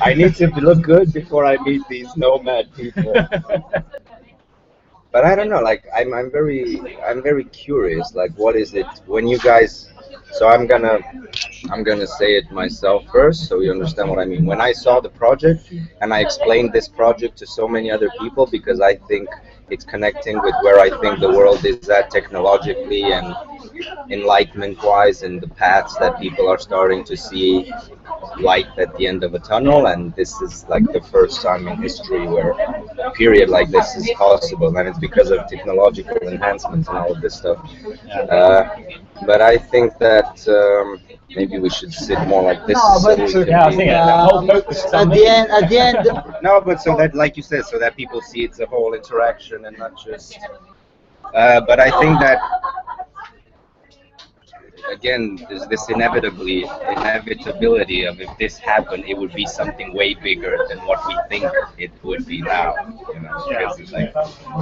I need to look good before I meet these nomad people. But I don't know. Like I'm very curious. Like, what is it when you guys? So I'm gonna say it myself first, so you understand what I mean. When I saw the project and I explained this project to so many other people, because I think it's connecting with where I think the world is at technologically and enlightenment-wise, and the paths that people are starting to see light at the end of a tunnel, and this is like the first time in history where a period like this is possible, and it's because of technological enhancements and all of this stuff. Uh, but I think that maybe we should sit more like this. No, So but we can Yeah, I be- think the whole focus is on me. at the end, no, but so that, like you said, so that people see it's a whole interaction and not just. But I think that again, there's this inevitability of if this happened, it would be something way bigger than what we think it would be now. You know, because it's like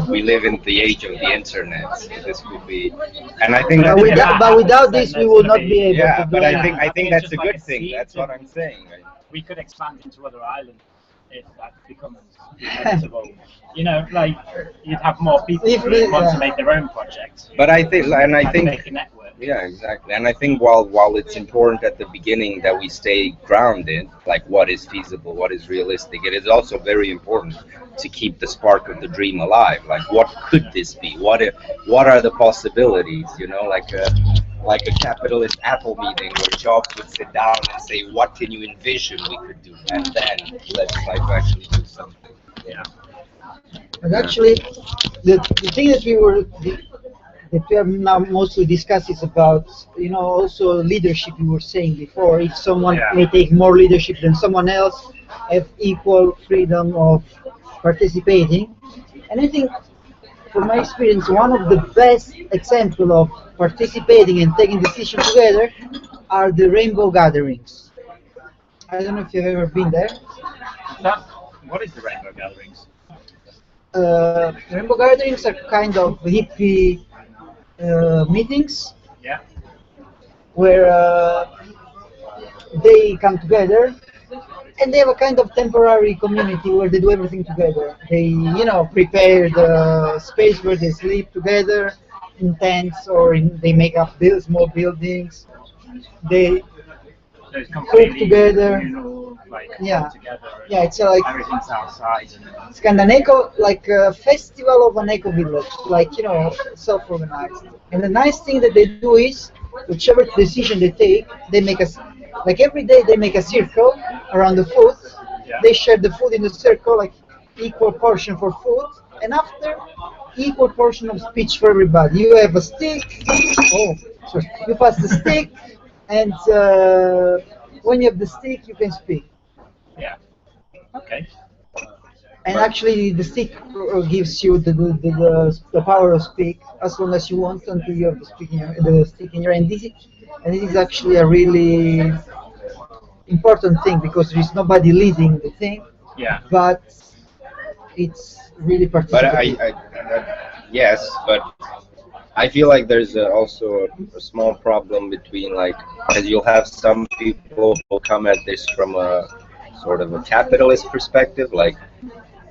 we live in the age of the internet. So this would be, and I think but without this, we will not be able yeah, to do but it. I think it's that's just a like good a thing. seed That's to- what I'm saying. Right? We could expand into other islands if that becomes inevitable. You know, like you'd have more people If who we- want yeah. to make their own projects. But I think, and I Like think. make a network. Yeah, exactly. And I think while it's important at the beginning that we stay grounded, like what is feasible, what is realistic, it is also very important to keep the spark of the dream alive. Like, what could this be? What are the possibilities? You know, like a capitalist Apple meeting where Jobs would sit down and say, "What can you envision we could do?" And then let's try to actually do something. Yeah. But actually, the thing that we have now mostly discussed is about, also leadership. You were saying before, if someone Yeah. may take more leadership than someone else, have equal freedom of participating. And I think, from my experience, one of the best example of participating and taking decisions together are the rainbow gatherings. I don't know if you've ever been there. That, what is the Rainbow Gatherings? Rainbow gatherings are kind of hippie meetings Yeah. where they come together and they have a kind of temporary community where they do everything together. They, prepare the space where they sleep together in tents, or they make up small buildings. They So it's completely together. communal, like Yeah. all together. and Yeah, it's like everything's outside. it's kind of an eco, like a festival of an eco village, like, self-organized. And the nice thing that they do is, whichever decision they take, they make like every day they make a circle around the food. Yeah. They share the food in the circle, like equal portion for food, and after equal portion of speech for everybody. You have a stick. Oh, sorry. You pass the stick, and when you have the stick, you can speak. Yeah. Okay. And actually, the stick gives you the power of speak as long as you want until you have the stick in your hand. And this is actually a really important thing because there is nobody leading the thing, Yeah. but it's really But participative. yes, but I feel like there's also a small problem between, like, because you'll have some people who come at this from a sort of a capitalist perspective, like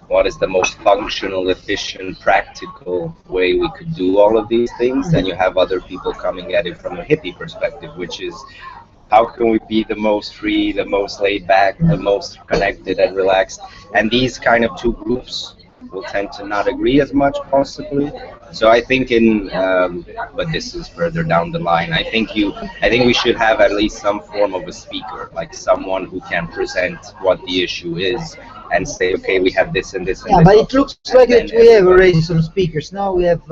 what is the most functional, efficient, practical way we could do all of these things, and you have other people coming at it from a hippie perspective, which is how can we be the most free, the most laid back, the most connected and relaxed, and these kind of two groups will tend to not agree as much, possibly. So I think but this is further down the line. I think we should have at least some form of a speaker, like someone who can present what the issue is and say, okay, we have this and this and Yeah, this. but it looks like that we have already some speakers. Now we have.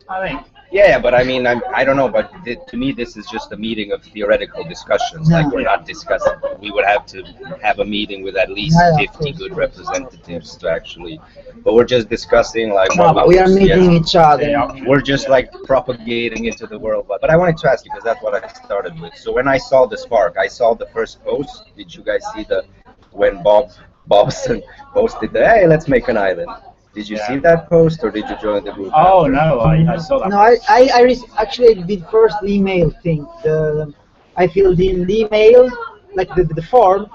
I think. Yeah, but I mean, I don't know, but to me, this is just a meeting of theoretical discussions. Yeah. Like, we're not discussing. We would have to have a meeting with at least Yeah, of 50 course. good representatives to actually. But we're just discussing, like. No, what but we are yes, meeting each other. we're just like propagating into the world. But I wanted to ask you, because that's what I started with. So when I saw the spark, I saw the first post. Did you guys see when Bobson posted the, hey, let's make an island? Did you see that post, or did you join the group? Oh no, I saw that. No, actually did first email thing. I filled in the email, like the form.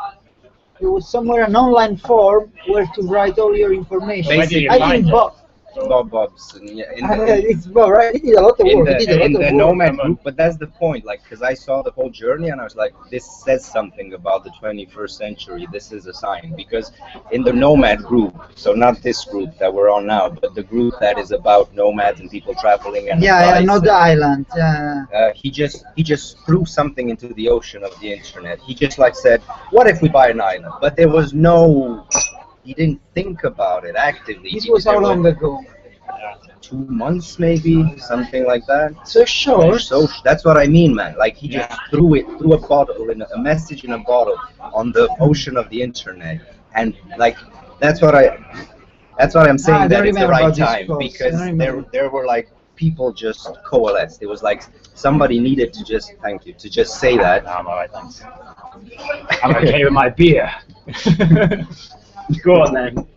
There was somewhere an online form where to write all your information. Where do you I find didn't it? Bob's and yeah, it's well, right. He did a lot of work. He did a in lot the of work. Nomad group, but that's the point. Like, because I saw the whole journey and I was like, this says something about the 21st century. This is a sign. Because in the Nomad group, so not this group that we're on now, but the group that is about nomads and people traveling and Yeah, advice not the and, island. Yeah. he just threw something into the ocean of the internet. He just like said, "What if we buy an island?" But there was no. He didn't think about it actively. This was how long ago? 2 months, maybe something like that. So short. So that's what I mean, man. Like he just threw a bottle in a message in a bottle on the ocean of the internet, and like that's what I'm saying. I don't That it's the remember right about this time post. I because don't remember. there were like people just coalesced. It was like somebody needed to just to just say that. I'm alright, thanks. I'm okay with my beer. Go on then.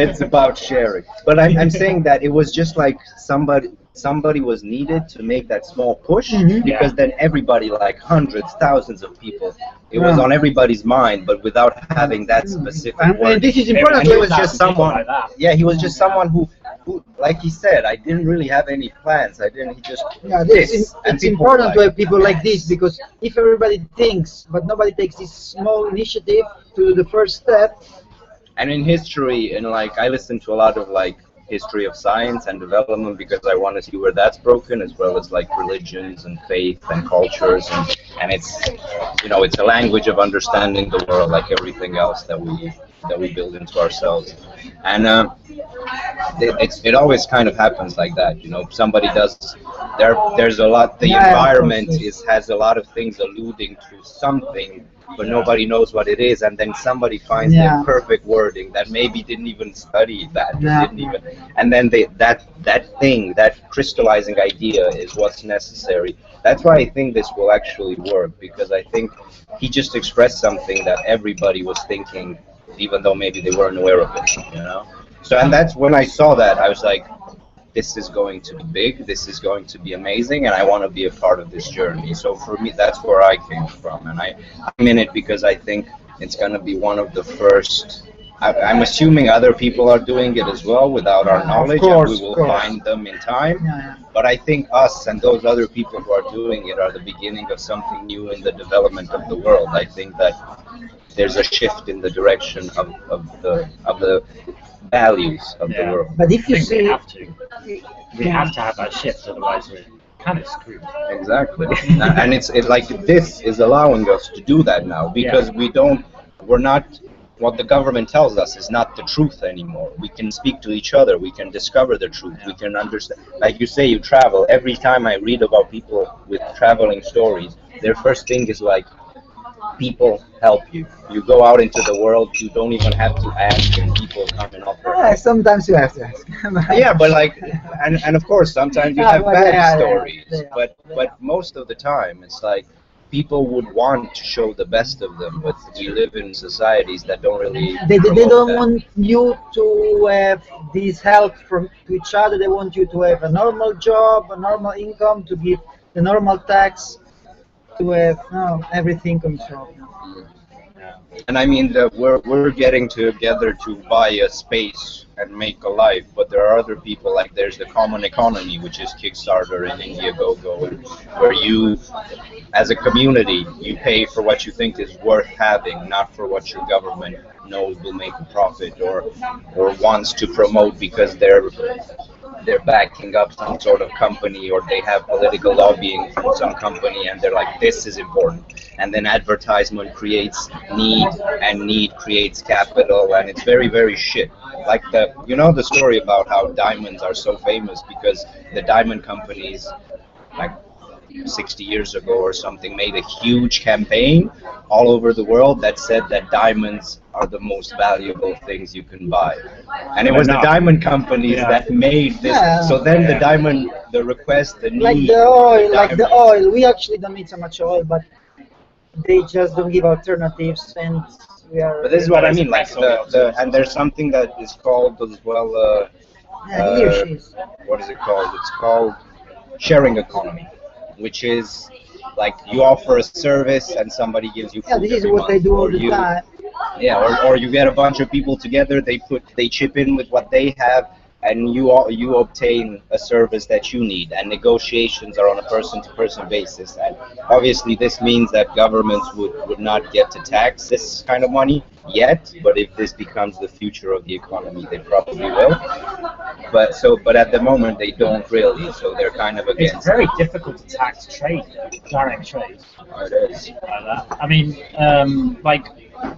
It's about sharing. But I'm saying that it was just like somebody was needed to make that small push because then everybody, like hundreds, thousands of people, it was on everybody's mind, but without having that specific word. And this is important. And he was just someone. like that. Yeah, he was just someone who, like he said, I didn't really have any plans. I didn't. He just Yeah, this. And it's people important to like, have people like this because if everybody thinks but nobody takes this small initiative to do the first step. And in history, and like I listen to a lot of like history of science and development because I want to see where that's broken, as well as like religions and faith and cultures, and it's it's a language of understanding the world, like everything else that we build into ourselves. And it always kind of happens like that. Somebody does. There's a lot. The environment has a lot of things alluding to something, but nobody knows what it is, and then somebody finds the perfect wording that maybe didn't even study that, and then that crystallizing idea is what's necessary. That's why I think this will actually work, because I think he just expressed something that everybody was thinking, even though maybe they weren't aware of it. So, and that's when I saw that, I was like, this is going to be big, this is going to be amazing, and I want to be a part of this journey. So for me, that's where I came from, and I'm in it because I think it's going to be one of the first. I'm assuming other people are doing it as well without our knowledge, and we will find them in time. But I think us and those other people who are doing it are the beginning of something new in the development of the world. I think that there's a shift in the direction of the values of the world. But if you we have to have that shift, otherwise we're kind of screwed. Exactly. And it's like this is allowing us to do that now, because we're not, what the government tells us is not the truth anymore. We can speak to each other, we can discover the truth, we can understand. Like you say, you travel. Every time I read about people with traveling stories, their first thing is like, people help you. You go out into the world, you don't even have to ask, and people come and offer. Sometimes you have to ask. Yeah, but like, and of course, sometimes you have bad stories. But most of the time, it's like people would want to show the best of them, but we live in societies that don't really. They don't want you to have this help from to each other. They want you to have a normal job, a normal income, to give the normal tax, to have everything controlled. And I mean, we're getting together to buy a space and make a life, but there are other people, like there's the common economy, which is Kickstarter and Indiegogo, where you, as a community, you pay for what you think is worth having, not for what your government knows will make a profit or wants to promote because they're backing up some sort of company, or they have political lobbying from some company, and they're like, this is important. And then advertisement creates need, and need creates capital, and it's very, very shit. Like the story about how diamonds are so famous because the diamond companies, like 60 years ago or something, made a huge campaign all over the world that said that diamonds are the most valuable things you can buy. And it was the diamond companies that made this. So then the request, the need. Like the oil. We actually don't need so much oil, but they just don't give alternatives, and we are. But this is what I mean, like and there's something that is called as well. What is it called? It's called sharing economy, which is like you offer a service and somebody gives you food Yeah, this is every what I month, do all or the you, time. yeah, or you get a bunch of people together, they chip in with what they have, and you obtain a service that you need, and negotiations are on a person-to-person basis. And obviously this means that governments would not get to tax this kind of money yet, but if this becomes the future of the economy, they probably will. But at the moment they don't really, so they're kind of It's against very it. difficult to tax trade, direct trade. It is. Like that. I mean, like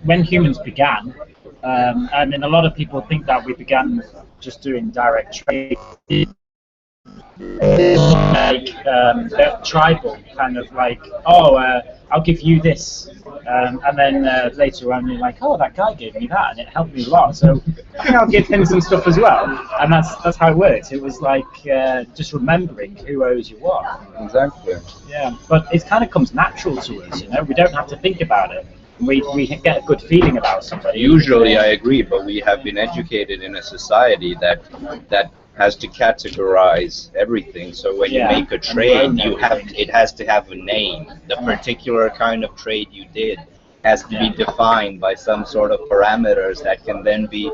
when humans began, I mean, a lot of people think that we began just doing direct trade, like tribal kind of like, oh, I'll give you this, and then later on you're like, oh, that guy gave me that, and it helped me a lot, so I think I'll give him some stuff as well, and that's how it worked. It was like just remembering who owes you what. Exactly. Yeah, but it kind of comes natural to us, you know. We don't have to think about it. We get a good feeling about somebody. Usually, I agree, but we have been educated in a society that has to categorize everything. So when Yeah, you make a and trade, own you have everything. it has to have a name. The particular kind of trade you did has to be Yeah. defined by some sort of parameters that can then be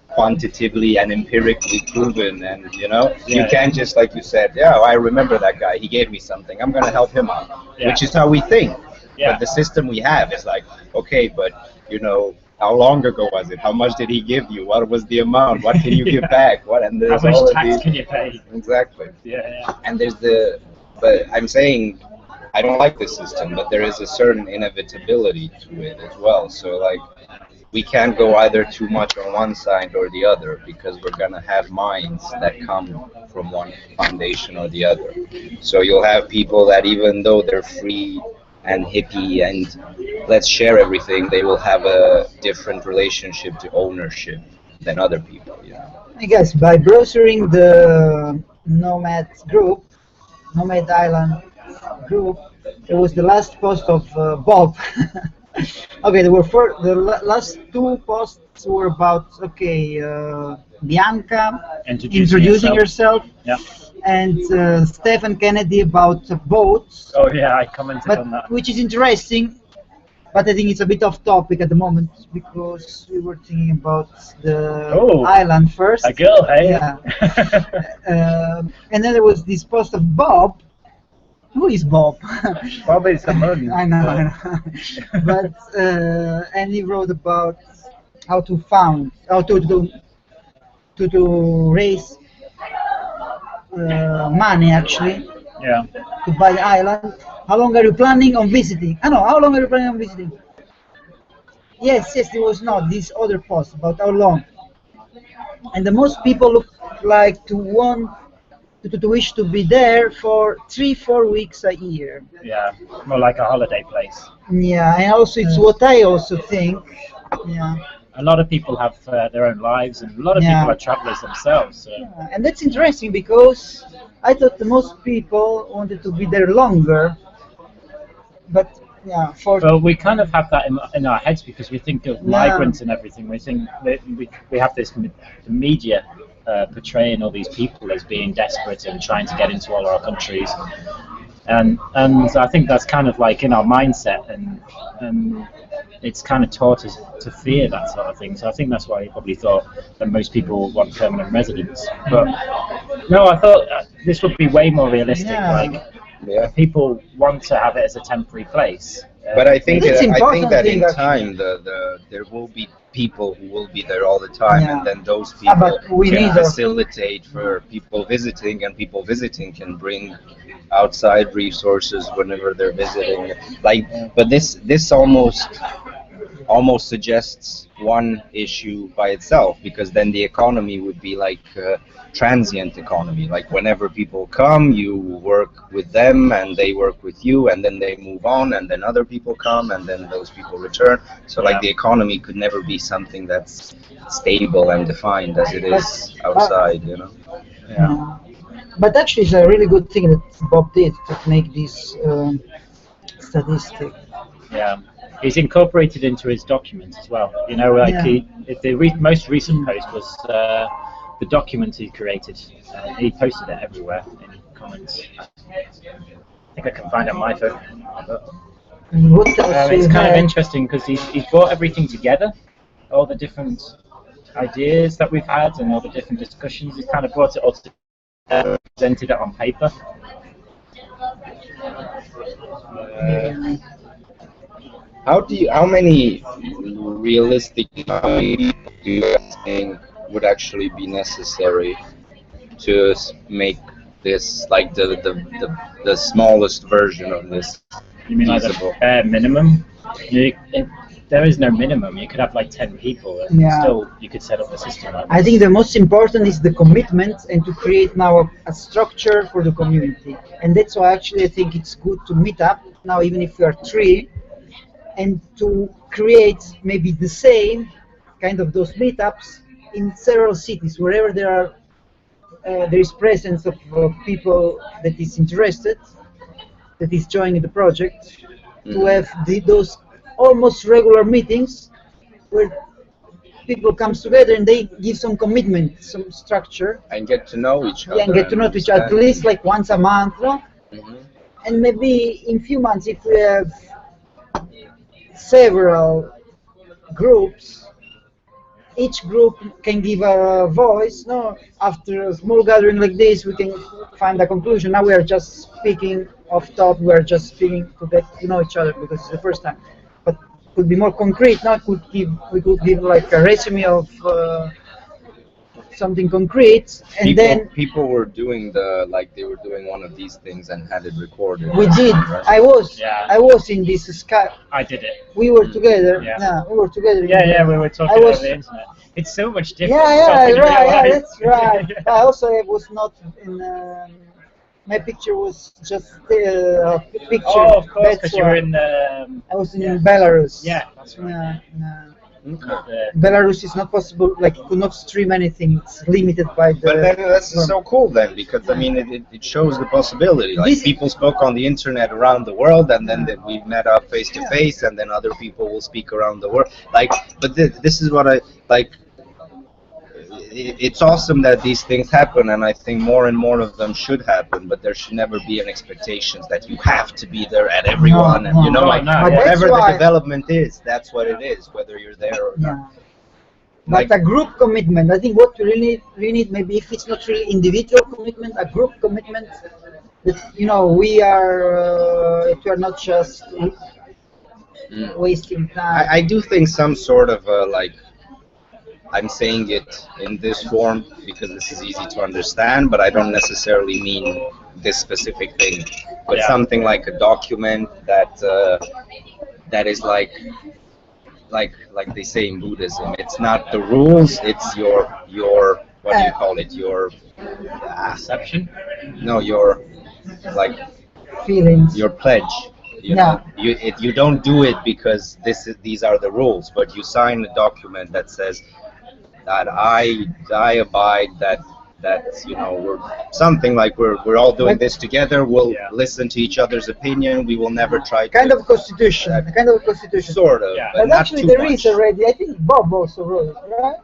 quantitatively and empirically proven. And you Yeah, can't just, like you said, yeah, I remember that guy, he gave me something, I'm going to help him out. Yeah. Which is how we think. Yeah. But the system we have is like, okay, but how long ago was it? How much did he give you? What was the amount? What can you give Yeah. back? What? And How there's much all of tax these. can you pay? Exactly. Yeah. And but I'm saying I don't like this system, but there is a certain inevitability to it as well. So like, we can't go either too much on one side or the other, because we're gonna have minds that come from one foundation or the other. So you'll have people that, even though they're free and hippie and let's share everything, they will have a different relationship to ownership than other people. I guess by browsing the Nomads group, Nomad Island group, it was the last post of Bob. Okay, there were last two posts were about Bianca introducing herself, Yeah. and Stephen Kennedy about boats, Oh yeah, I commented but on that. which is interesting. But I think it's a bit off topic at the moment because we were thinking about the Oh, island first. A girl, hey? Yeah. And then there was this post of Bob. Who is Bob? Bob is someone. I know. But and he wrote about how to raise money actually Yeah. to buy the island. How long are you planning on visiting? I know. How long are you planning on visiting? Yes, there was not this other post about how long. And the most people look like to want to wish to be there for 3-4 weeks a year. Yeah. More like a holiday place. Yeah, and also it's what I also think. Yeah. A lot of people have their own lives, and a lot of Yeah. people are travelers themselves. So. Yeah, and that's interesting because I thought the most people wanted to be there longer, but yeah, for Well, we kind of have that in our heads because we think of Yeah. migrants and everything. We think that we have this the media portraying all these people as being desperate and trying to get into all our countries, and I think that's kind of like in our mindset, and it's kind of taught us to fear that sort of thing. So I think that's why he probably thought that most people want permanent residence. But no, I thought this would be way more realistic. Yeah. Like Yeah. people want to have it as a temporary place. But I think It's I think important that thing, in actually. time there will be people who will be there all the time, Yeah. and then those Ah, people but we can need facilitate for people visiting, and people visiting can bring outside resources whenever they're visiting. Like, but this almost suggests one issue by itself, because then the economy would be like transient economy. Like whenever people come, you work with them and they work with you, and then they move on, and then other people come, and then those people return. So like the economy could never be something that's stable and defined as it is outside, Yeah. But actually, it's a really good thing that Bob did to make this statistic. Yeah, he's incorporated into his document as well. You know, like Yeah. the most recent post was the document he created. He posted it everywhere in comments. think I can find it on my phone. But, And what else it's we kind of have? interesting because he's brought everything together, all the different ideas that we've had and all the different discussions. He's kind of brought it all together, presented it on paper. How many realistic how many people do you think would actually be necessary to make this like the smallest version of this You mean like feasible? the bare minimum? There is no minimum. You could have like 10 people, and Yeah. still you could set up a system like I this. think the most important is the commitment and to create now a structure for the community. And that's why actually I think it's good to meet up now, even if we are three, and to create maybe the same kind of those meetups in several cities, wherever there is presence of people that is interested, that is joining the project, to have those almost regular meetings where people comes together and they give some commitment, some structure, And get to know each other. and get to know each other at least like once a month, no? And maybe in few months, if we have several groups, each group can give a voice. No, after a small gathering like this, we can find a conclusion. Now we are just speaking off top. We are just speaking to get to know each other because it's the first time. But could be more concrete. Now we could give like a resume of something concrete, and then people were doing they were doing one of these things and had it recorded. we did. I was in this Skype. I did it. We were together. Yeah. We were together. Yeah, we were talking over the internet. It's so much different. Yeah, talking in real right. life. That's right. I was not in. My picture was just a picture. Oh, of course, That's because you were why. in. I was in Belarus. Yeah, that's right. Belarus is not possible. Like, you could not stream anything. It's limited by the. But then that's so cool then, because I mean it shows the possibility. Like people spoke on the internet around the world, and then we met up face to face, and then other people will speak around the world. Like, but this is what I like. It's awesome that these things happen, and I think more and more of them should happen. But there should never be an expectations that you have to be there at everyone, and whatever the development is, that's what it is, whether you're there or not. But a group commitment, I think what we really need, maybe if it's not really individual commitment, a group commitment that we are not just wasting time. I do think some sort of I'm saying it in this form because this is easy to understand, but I don't necessarily mean this specific thing. But something like a document that is like they say in Buddhism. It's not the rules. It's your what do you call it? Your perception. No, your feelings. Your pledge. You don't do it because these are the rules, but you sign a document that says that I abide that we're something like we're all doing this together. We'll listen to each other's opinion. We will never try kind of constitution, sort of. Yeah. But actually, there is already. I think Bob also wrote it, right?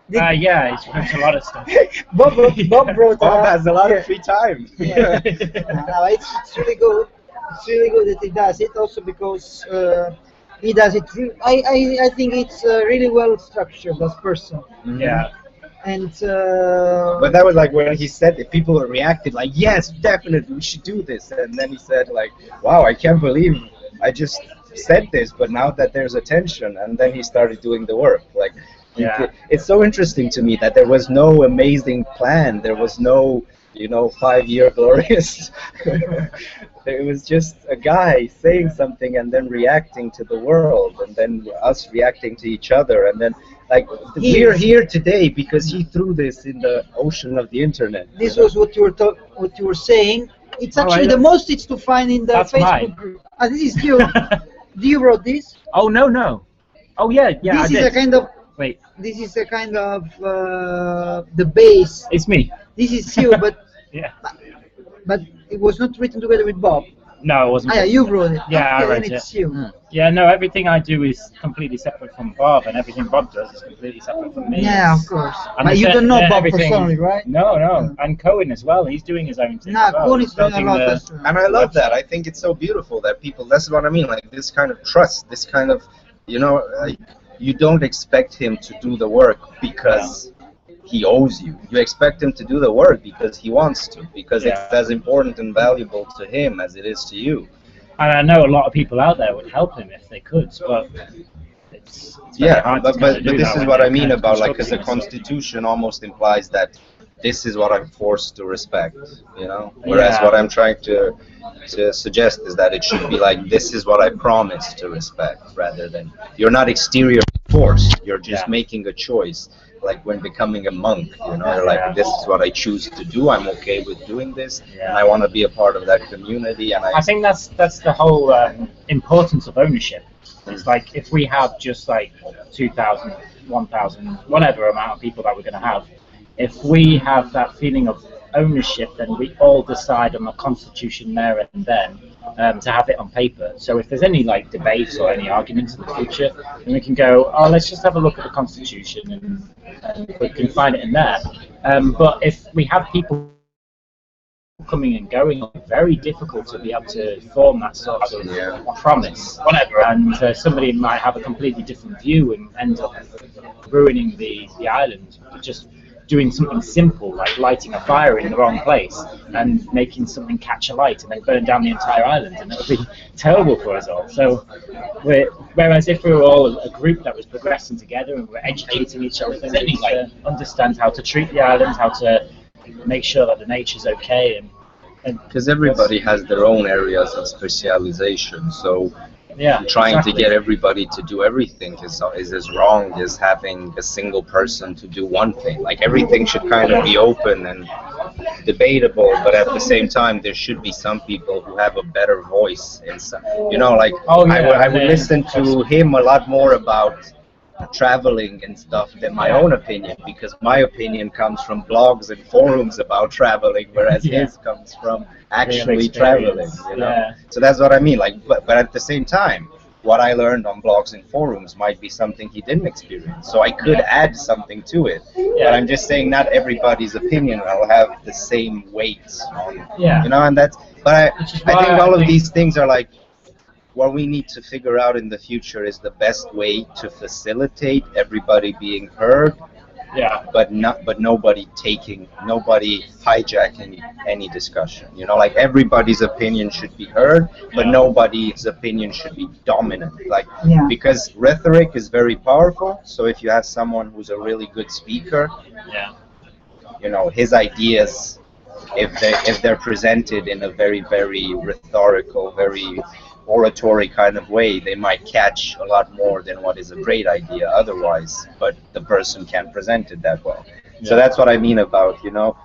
He's written a lot of stuff. Bob wrote. Bob has a lot of free time. It's really good. It's really good that he does it. Also because he does it. I think it's really well structured as person. Yeah. And but that was like when he said it, people reacted like, yes, definitely we should do this, and then he said like, wow, I can't believe I just said this, but now that there's attention, and then he started doing the work. Like, it's so interesting to me that there was no amazing plan, there was no 5-year glorious. It was just a guy saying something and then reacting to the world, and then us reacting to each other, and then we're here today because he threw this in the ocean of the internet. This was what you were saying. It's actually the most it's to find in the Facebook group. This is you. Do you wrote this? Oh no. Oh yeah. This is a kind of. Wait. This is a kind of the base. It's me. This is you, but yeah. But it was not written together with Bob. No, it wasn't. Ah, yeah, you wrote it. Yeah, okay, I wrote then it's it. you. Yeah, no, everything I do is completely separate from Bob, and everything Bob does is completely separate from me. Yeah, of course. And But you don't know Bob everything- personally, right? No, and Cohen as well. He's doing his own thing. Nah, as well. Cohen He's is doing a building lot the- as well. And I love that. I think it's so beautiful that people, that's what I mean, like this kind of trust, this kind of, you know, like, you don't expect him to do the work because he owes you. You expect him to do the work because he wants to, because Yeah. it's as important and valuable to him as it is to you. And I know a lot of people out there would help him if they could, but it's very Yeah, hard but to kind of do this that is when what you're I mean kind of about, like, because the constructing it. Constitution almost implies that this is what I'm forced to respect, you know? Whereas Yeah. what I'm trying to suggest is that it should be like, this is what I promise to respect, rather than, you're not exterior force, you're just Yeah. making a choice. Like when becoming a monk, you know, you're like, this is what I choose to do, I'm okay with doing this, and I want to be a part of that community, and I think that's the whole importance of ownership. It's like if we have just like 2,000, 1,000, whatever amount of people that we're going to have, if we have that feeling of ownership, then we all decide on the constitution there and then to have it on paper. So if there's any like debates or any arguments in the future, then we can go, oh, let's just have a look at the constitution and we can find it in there. But if we have people coming and going, it's very difficult to be able to form that sort of promise, whatever, and somebody might have a completely different view and end up ruining the island, just doing something simple like lighting a fire in the wrong place and making something catch a light and then burn down the entire island, and it would be terrible for us all. So whereas if we were all a group that was progressing together and we're educating each other, then we understand how to treat the island, how to make sure that the nature's okay, and because everybody has their own areas of specialization, so yeah, trying exactly. to get everybody to do everything is as wrong as having a single person to do one thing. Like everything should kind of be open and debatable, but at the same time there should be some people who have a better voice. And you know, like I would listen to him a lot more about traveling and stuff than my own opinion, because my opinion comes from blogs and forums about traveling, whereas his comes from actually traveling, you know. So that's what I mean, like, but at the same time, what I learned on blogs and forums might be something he didn't experience, so I could add something to it. But I'm just saying not everybody's opinion will have the same weight on, you know, and that's, but I think all of these things are like, what we need to figure out in the future is the best way to facilitate everybody being heard, but nobody hijacking any discussion. You know, like everybody's opinion should be heard, but nobody's opinion should be dominant. Like because rhetoric is very powerful. So if you have someone who's a really good speaker, you know, his ideas, if they're presented in a very, very rhetorical, very oratory kind of way, they might catch a lot more than what is a great idea otherwise, but the person can't present it that well. So that's what I mean about, you know,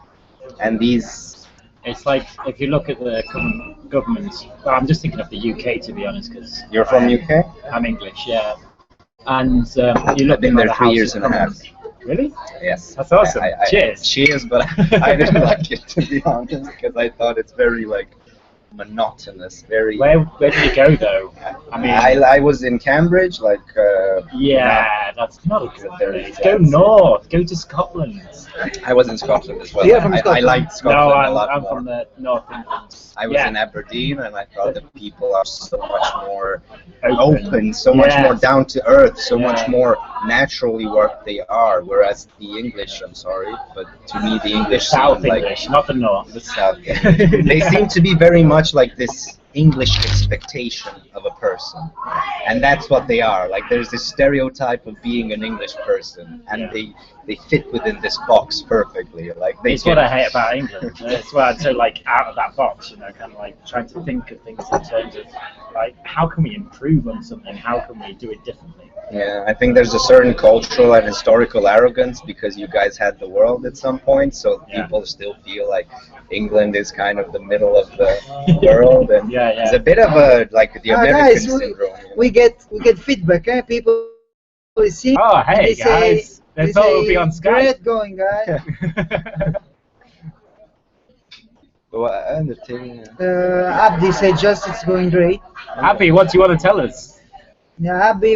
and these... It's like, if you look at the government, well, I'm just thinking of the UK, to be honest, because... You're from UK? I'm English, yeah. And you look I've been at there the 3 years and a half. Really? Yes. That's awesome. Cheers. Cheers, but I didn't like it, to be honest, because I thought it's very, like, monotonous, very... Where did you go, though? I mean... I was in Cambridge, like... that's not a good place. Go north. Go to Scotland. I was in Scotland as well. You're from Scotland? I liked Scotland a lot I'm more. from the North England. I was in Aberdeen, and I thought the people are so much more open, so much more down to earth, so much more naturally what they are. Whereas the English, I'm sorry, but to me the English South seem English, like not the North. the South. They seem to be very much like this English expectation of a person, and that's what they are. Like there's this stereotype of being an English person, and they fit within this box perfectly. Like it's what I hate about England. It's why I'm so like out of that box, you know, kind of like trying to think of things in terms of like how can we improve on something? How can we do it differently? Yeah, I think there's a certain cultural and historical arrogance because you guys had the world at some point, so people still feel like England is kind of the middle of the world, and it's a bit of a like the American syndrome. We get feedback, eh? People see. Oh, hey guys, they thought we'd be on Skype. Great going, guys. and the thing. Abdi said just it's going great. Abby, what do you want to tell us? Yeah, Abby,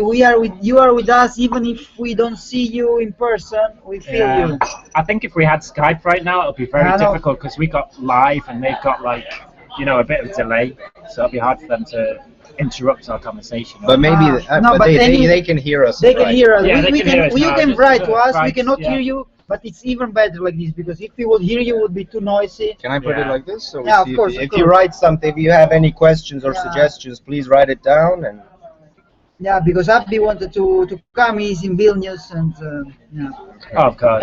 you are with us even if we don't see you in person. We feel you. I think if we had Skype right now, it would be very I know. difficult because we got live and they've got like, a bit of delay, so it'd be hard for them to interrupt our conversation. But maybe, no, but they can hear us. They can right? hear us. Yeah, we they can hear us you now, can just, write to us. We right, cannot yeah. hear you, but it's even better like this because if we would hear you, it would be too noisy. Can I put it Yeah. like this? So we Yeah, of see course, if of you course. write something, if you have any questions or Yeah. suggestions, please write it down. And Yeah, because Abdi wanted to come. He's in Vilnius, and yeah, Oh, of course.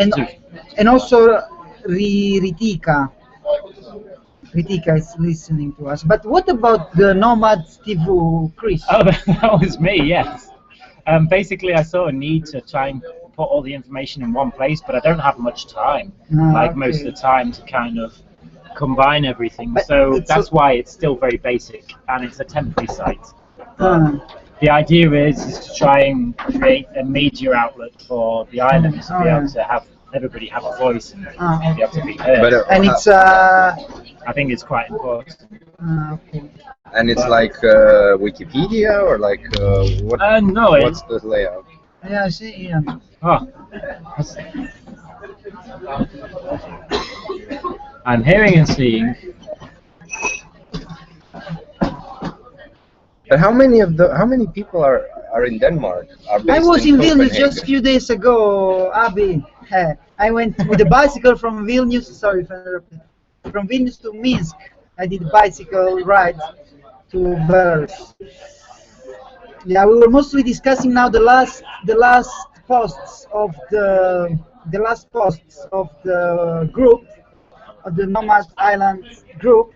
and also Ritika. Ritika is listening to us. But what about the NoMads TV, Chris? Oh, that was me, yes. Basically, I saw a need to try and put all the information in one place, but I don't have much time, most of the time, to kind of combine everything. But So it's that's why it's still very basic, and it's a temporary site. Uh, The idea is to try and create a media outlet for the island to be able to have everybody have a voice and be able to be heard. but and it's I think it's quite important. okay. and it's like Wikipedia or like what? No, What's the layout? Yeah, I see. Yeah. Oh. I'm hearing and seeing. But how many people are in Denmark? Are I based was in Vilnius Copenhagen? just a few days ago, Abby. I went with a bicycle from Vilnius. Sorry if I interrupted. From Vilnius to Minsk. I did a bicycle ride to Belarus. Yeah, we were mostly discussing now the last posts of the group, of the NoMads Island group.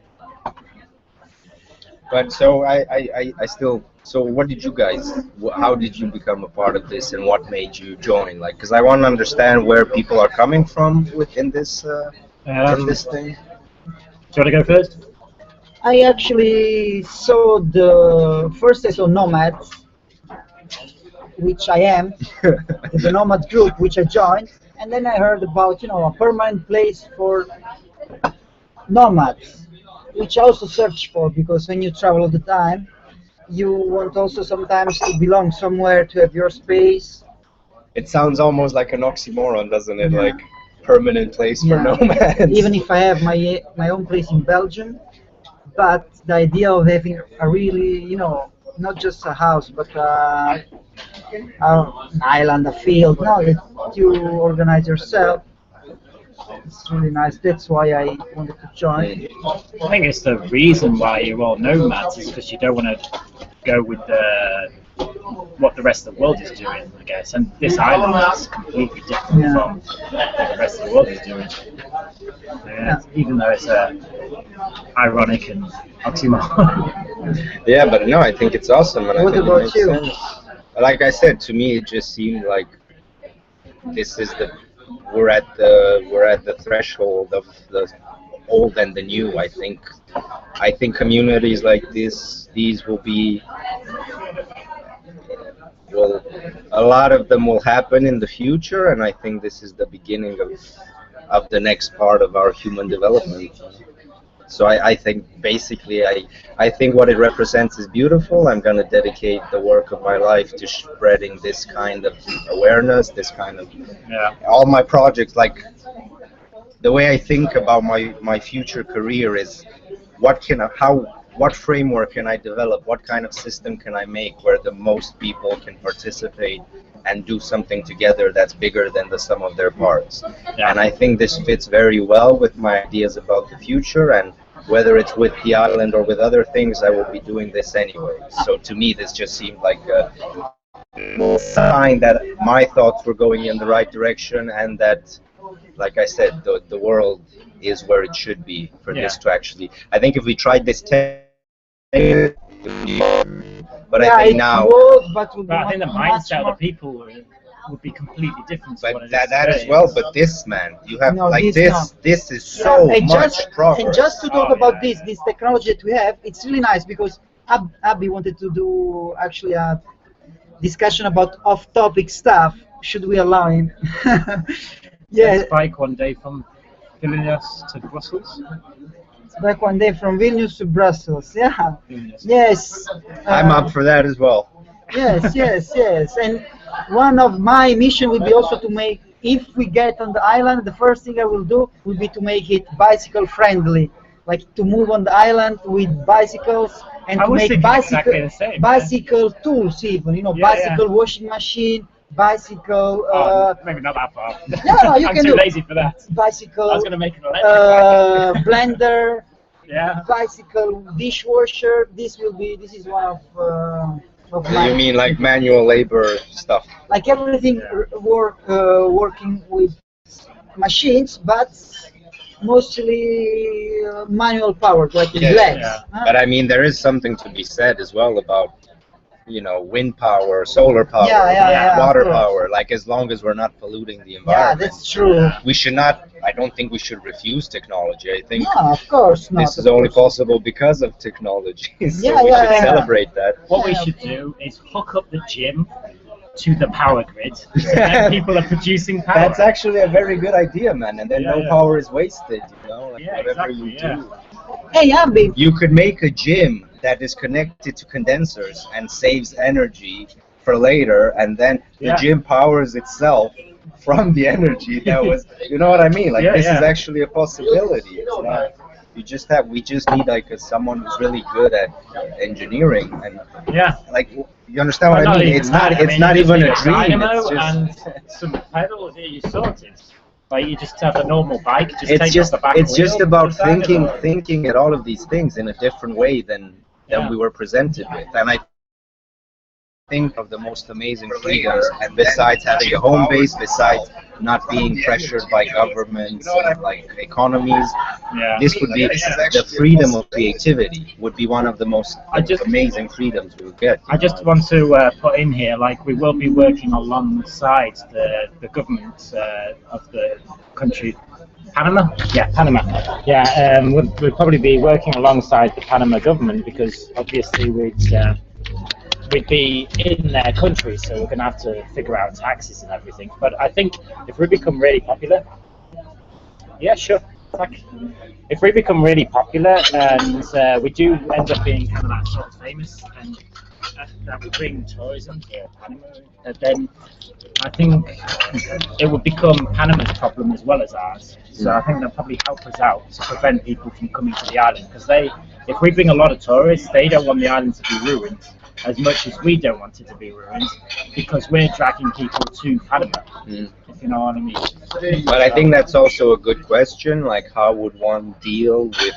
But so I still. So what did you guys? How did you become a part of this, and what made you join? Like, because I want to understand where people are coming from within this in this thing. Do you want to go first? I actually saw I saw Nomads, which I am, the Nomad group, which I joined, and then I heard about a permanent place for nomads, which I also searched for because when you travel all the time, you want also sometimes to belong somewhere, to have your space. It sounds almost like an oxymoron, doesn't it? Yeah. Like permanent place for Yeah. nomads. Even if I have my own place in Belgium, but the idea of having a really, not just a house, but an island, a field, that you organize yourself, it's really nice. That's why I wanted to join. I think it's the reason why you're all nomads is because you don't want to go with what the rest of the world is doing, I guess. And this island is completely different from what the rest of the world is doing. Even though it's ironic and oxymoron. Yeah, but no, I think it's awesome. And What I think about it makes you? sense. Like I said, to me, it just seemed like this is we're at the threshold of the old and the new. I think communities like these will be. Well, a lot of them will happen in the future, and I think this is the beginning of the next part of our human development. So I think basically I think what it represents is beautiful. I'm going to dedicate the work of my life to spreading this kind of awareness, this kind of all my projects. Like the way I think about my future career is what framework can I develop? What kind of system can I make where the most people can participate and do something together that's bigger than the sum of their parts? Yeah. And I think this fits very well with my ideas about the future, and whether it's with the island or with other things, I will be doing this anyway. So to me, this just seemed like a sign that my thoughts were going in the right direction, and that, like I said, the world is where it should be for this to actually. I think if we tried this 10 years, but I think now. But I think the mindset of the people would be completely different to what But it is that today. as well. But this, man, you have this is so and much progress. And just to talk about this technology that we have, it's really nice because Abby wanted to do actually a discussion about off-topic stuff. Should we allow him? Let's bike one day from Vilnius to Brussels. back one day from Vilnius to Brussels. Yeah. Vilnius. Yes. I'm up for that as well. Yes, yes, yes. And one of my mission will be also to make, if we get on the island, the first thing I will do will be to make it bicycle friendly, like to move on the island with bicycles and I to was make thinking exactly the same, bicycle tools even, bicycle washing machine, bicycle. Maybe not that far. No, you I'm can too do lazy for that. bicycle. I was going to make an electric blender. Yeah. Bicycle dishwasher. This is one of my. You mean like manual labor stuff? Like everything working with machines, but mostly manual powered, like Yes, legs. yeah. But I mean, there is something to be said as well about, wind power, solar power, Yeah, water of course. power. Like, as long as we're not polluting the Yeah, environment, that's true. we should not. I don't think we should refuse technology. I think No, of course not. this is of only course. possible because of technology. So Yeah, we yeah, should yeah. celebrate that. What we should do is hook up the gym to the power grid, so then people are producing power. That's actually a very good idea, man. And then Yeah, no yeah. power is wasted. Like Yeah, whatever exactly, you yeah. do. Hey, Abby. You could make a gym that is connected to condensers and saves energy for later, and then the Yeah. gym powers itself from the energy that was. You know what I mean? Like Yeah, this yeah. is actually a possibility. It's not. We just need like someone who's really good at engineering and Yeah. like. You understand what Well, I mean? even It's that. not. I It's mean, not you just even need a dream. dynamo It's just. and some pedals. Yeah, you sorted. Like you just have a normal bike. Just It's take just off the back it's just wheel, about decide it all. thinking at all of these things in a different way than Yeah. we were presented with, and I think of the most amazing freedoms, and besides having a home base, besides not being pressured by governments and like economies, Yeah. this would be the freedom of creativity would be one of the most amazing freedoms we would get. I just want to put in here, like we will be working alongside the government of the country. Panama? Yeah, Panama. Yeah, we'll probably be working alongside the Panama government because obviously we'd be in their country, so we're going to have to figure out taxes and everything. But I think if we become really popular, yeah, sure. If we become really popular and we do end up being kind of that sort of famous and that will bring tourism to Panama, then I think it would become Panama's problem as well as ours. So I think they'll probably help us out to prevent people from coming to the island because if we bring a lot of tourists, they don't want the island to be ruined as much as we don't want it to be ruined because we're dragging people to Panama, if you know what I mean. But I think that's also a good question. Like, how would one deal with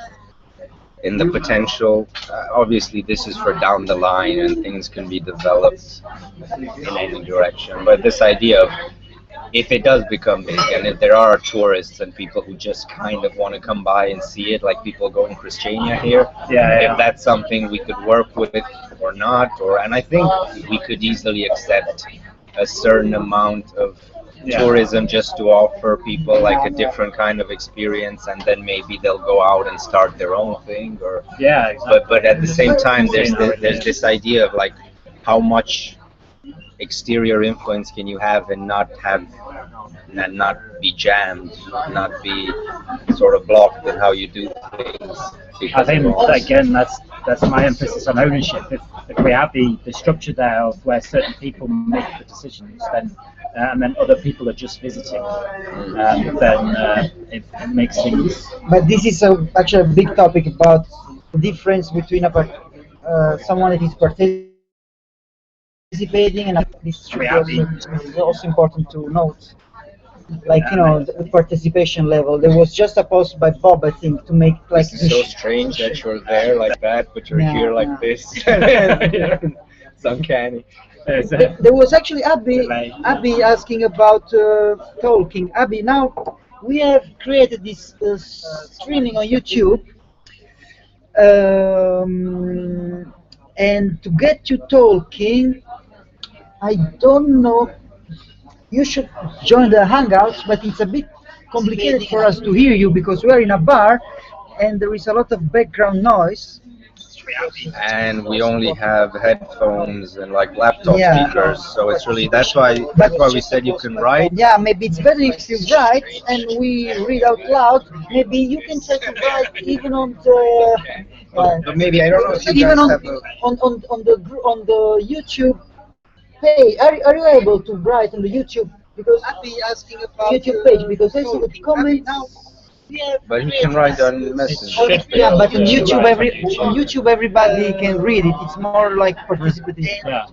in the potential? Obviously, this is for down the line, and things can be developed in any direction. But this idea of if it does become big, and if there are tourists and people who just kind of want to come by and see it, like people go in Christiania here, if that's something we could work with or not, and I think we could easily accept a certain amount of tourism just to offer people like a different kind of experience, and then maybe they'll go out and start their own thing, or exactly. but at the same time there's this idea of like how much exterior influence can you have and not be jammed, not be sort of blocked in how you do things. I think again that's my emphasis on ownership. If we have the structure there of where certain people make the decisions, then and then other people are just visiting, then it makes things. But this is actually a big topic about the difference between someone that is participating and this is also important to note. Like the participation level. There was just a post by Bob, I think, to make like. This is so strange that you're there like that, but you're here like this. It's uncanny. There was actually Abby asking about talking. Abby, now we have created this streaming on YouTube, and to get you talking, I don't know. You should join the Hangouts, but it's a bit complicated for us to hear you because we're in a bar and there is a lot of background noise. and we only have headphones and like laptop Yeah. speakers. So it's really that's why we said you can write. Yeah, maybe it's better if you write and we read out loud. Maybe you can try to write even on the But maybe I don't know if you even guys have a. on the YouTube. Hey, are you able to write on the YouTube because YouTube page because I see the comments. But he can write on Messenger. Yeah, but on YouTube, Right, on YouTube everybody can read it. It's more like participative. Yeah.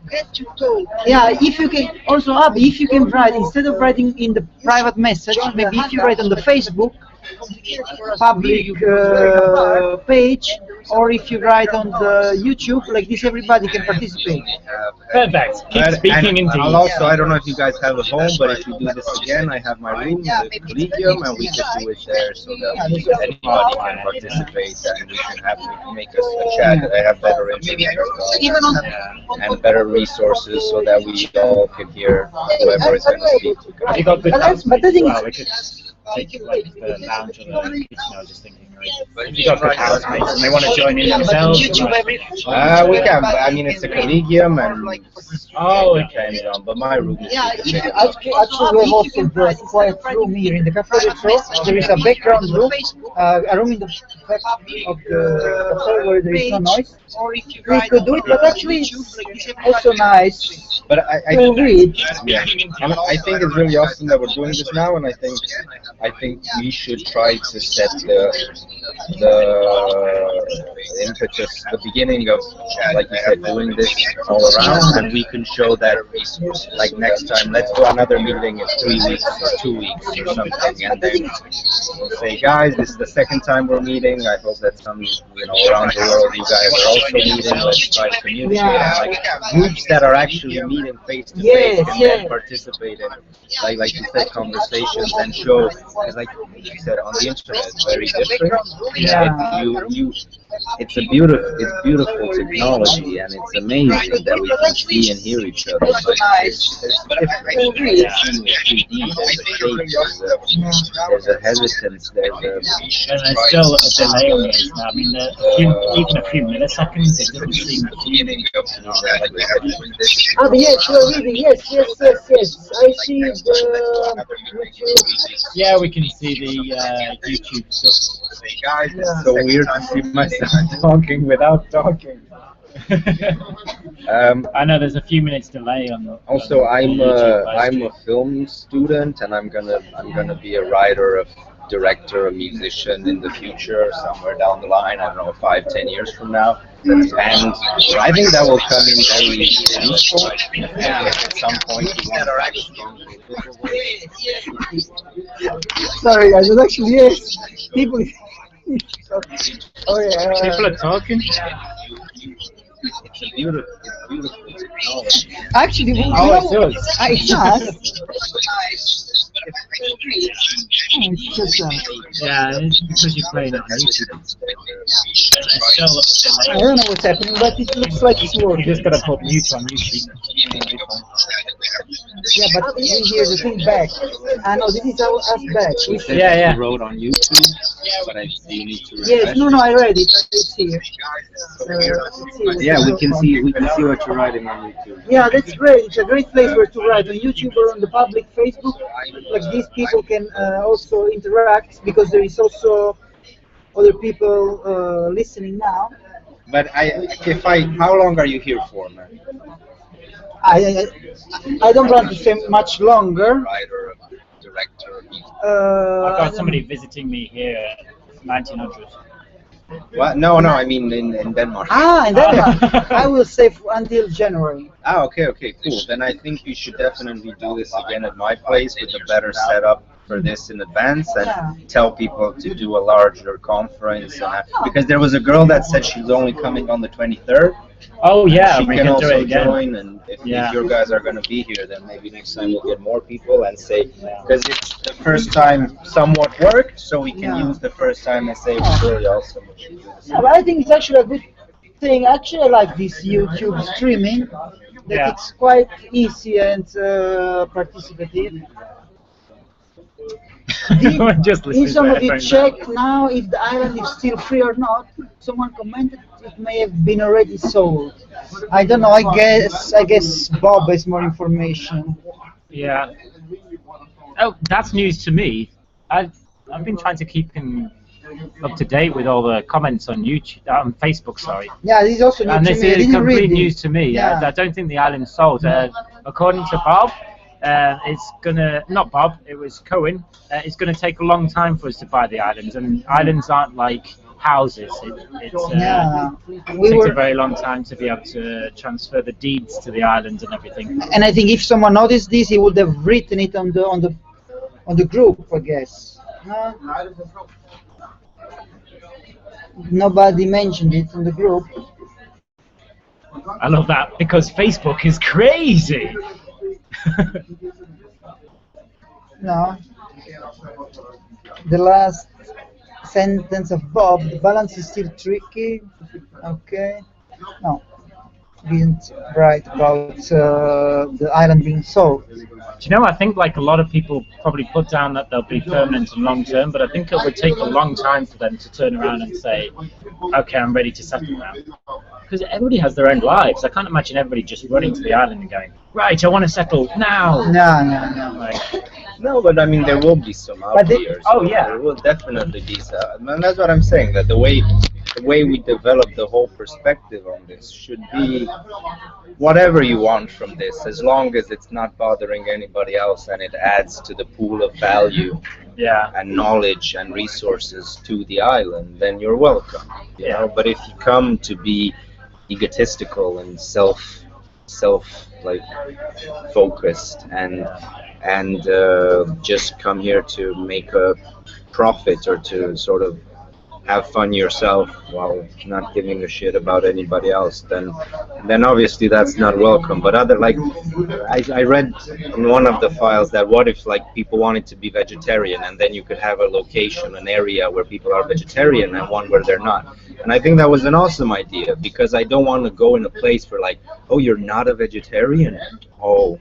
Yeah, if you can also Abby, if you can write instead of writing in the private message, maybe if you write on the Facebook public page, or if you write on the YouTube, like this, everybody can participate. Perfect. Keep speaking And indeed. I'll also, I don't know if you guys have a home, but if we do this again, I have my room, the Collegium, and we can do it there so that anybody can participate and we can make us a chat. I have better internet and better resources so that we all can hear whoever is going to speak. Have you got good But I think well, we could take like the lounge or the kitchen. I was just thinking, right? If you got good housemates and they want to join in themselves, We can. I mean, it's a Collegium, and oh, okay. depends on. But my room is actually, we have also the quiet room here in the cafe. So there is a background room, a room in the back of the cafe where there is no noise. We could do it, but actually it's also nice But to read. yeah, I think it's really awesome that we're doing this now, and I think we should try to set the impetus, the beginning of, like you said, doing this all around, and we can show that, like next time, let's do another meeting in 3 weeks or 2 weeks or something, and then we'll say, guys, this is the second time we're meeting. I hope that some, around the world, you guys are also meeting. Let's try to communicate. And, like groups that are actually meeting face to face and then participate in, like you said, conversations and show. Because, like you said, on the internet, it's very different. It's beautiful technology, and it's amazing that we can see and hear each other. But there's different. There's a hesitance. And there's still a delay on this now. I mean, even a few milliseconds, it doesn't seem. Oh, yes, you're reading. Yes. I see the YouTube. Yeah, we can see the YouTube stuff. It's so weird to see myself talking without talking. I know there's a few minutes delay on the. Also, I'm a film student, and I'm gonna be a writer, a director, a musician in the future, somewhere down the line. I don't know, 5-10 years from now. And I think that will come in very useful. And at some point, we want to Sorry, guys, but actually, yes, people. Oh yeah. People are talking. It's beautiful technology. Actually, it does. It does. It's just Yeah, it's because you're playing at YouTube. It's still I don't know what's happening, but it looks like it's You working. just gotta put mute on YouTube. Yeah, but we hear the feedback. I know this is us back. Yeah. Wrote on YouTube, but I see you need to. Yes, no, I read it. It's here. Yeah, we can see what you're writing on YouTube. Yeah, that's great. It's a great place where to write on YouTube or on the public Facebook. Like these people can also interact because there is also other people listening now. But how long are you here for, man? I don't want to say much longer. Writer, director. I've got somebody visiting me here at 1900. What? No, I mean in Denmark. In Denmark. I will say until January. Okay, cool. Then I think you should definitely do this again at my place with a better setup for this in advance, and tell people to do a larger conference. Because there was a girl that said she's only coming on the 23rd. Oh yeah, she we can can do also it again. join, and if your guys are going to be here, then maybe next time we'll get more people and say, because it's the first time somewhat worked, so we can use the first time and say it was really awesome. Yeah, but I think it's actually a good thing. Actually, I like this YouTube streaming. That it's quite easy and participative. Just listening If some to of you headphones. check now if the island is still free or not, someone commented it may have been already sold. I don't know. I guess Bob has more information. Yeah. Oh, that's news to me. I've been trying to keep up to date with all the comments on YouTube, on Facebook, sorry. Yeah, this is also new And to this me. I is didn't complete read news it. to me. Yeah. I don't think the island's sold. According to Bob, it's gonna not Bob. It was Cohen. It's gonna take a long time for us to buy the islands, and islands aren't like houses. Yeah, It we takes a were, very long time to be able to transfer the deeds to the islands and everything. and I think if someone noticed this, he would have written it on the group, I guess. Huh? Nobody mentioned it on the group. I love that because Facebook is crazy. No. The last sentence of Bob. The balance is still tricky. Okay. No. Didn't write about the island being sold. Do you know, I think like a lot of people probably put down that they'll be permanent and long term, but I think it would take a long time for them to turn around and say, okay, I'm ready to settle now. Because everybody has their own lives. I can't imagine everybody just running to the island and going, right, I want to settle now. No. Like, No, but I mean, there will be some But outliers. oh, yeah. There will definitely be some. And that's what I'm saying, that the way we develop the whole perspective on this should be whatever you want from this, as long as it's not bothering anybody else and it adds to the pool of value yeah. and knowledge and resources to the island, then you're welcome. You know? But if you come to be egotistical and self like focused and just come here to make a profit or to sort of have fun yourself while not giving a shit about anybody else, then obviously that's not welcome. But other, like, I read in one of the files that what if like people wanted to be vegetarian, and then you could have a location, an area where people are vegetarian and one where they're not. And I think that was an awesome idea, because I don't want to go in a place where like, oh, you're not a vegetarian, oh,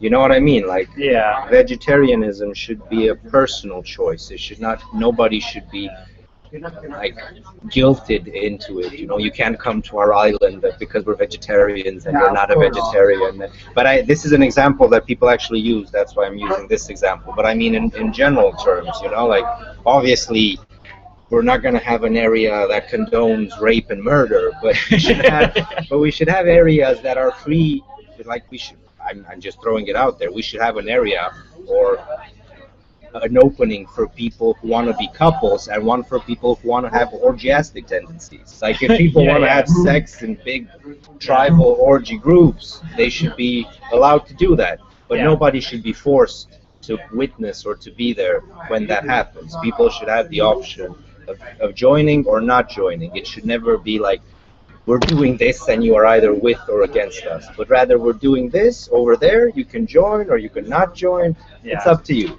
you know what I mean? Like, Yeah. vegetarianism should be a personal choice. It should not, nobody should be like guilted into it. You know, you can't come to our island because we're vegetarians and Yeah, you're not a of course. vegetarian. But this is an example that people actually use. That's why I'm using this example. But I mean, in general terms, you know, like, obviously we're not going to have an area that condones rape and murder, but we should have areas that are free. Like, we should. I'm just throwing it out there. We should have an area or an opening for people who want to be couples and one for people who want to have orgiastic tendencies. Like, if people want to have sex in big tribal orgy groups, they should be allowed to do that. But nobody should be forced to witness or to be there when that happens. People should have the option of joining or not joining. It should never be like, we're doing this and you are either with or against us, but rather we're doing this over there, you can join or you can not join. It's up to you.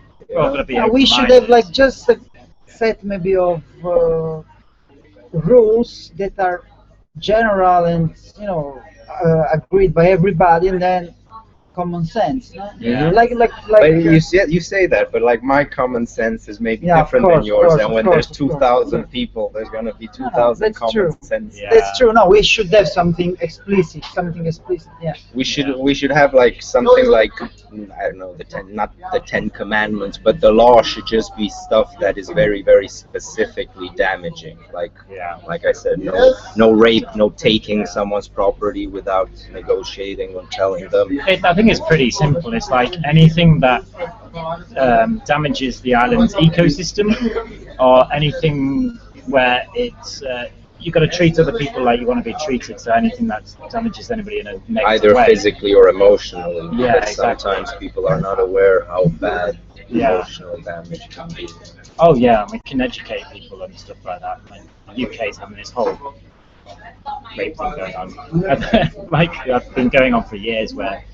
We should have like just a set maybe of rules that are general and agreed by everybody, and then common sense. No? Yeah. But you say that, but like, my common sense is maybe different than yours. And when there's 2,000 people, there's gonna be 2,000 common sense. Yeah. That's true. No, we should have something explicit. Yeah. We should have like something like, I don't know, not the 10 Commandments, but the law should just be stuff that is very, very specifically damaging. Like I said, no rape, no taking someone's property without negotiating or telling them. I think it's pretty simple. It's like anything that damages the island's ecosystem, or anything where it's you got to treat other people like you want to be treated. So anything that damages anybody in a negative either way. Physically or emotionally. Yeah, because exactly. sometimes people are not aware how bad emotional damage can be. Oh yeah, we can educate people and stuff like that. Like, the UK is having this whole rape thing going on. Like, I've been going on for years, where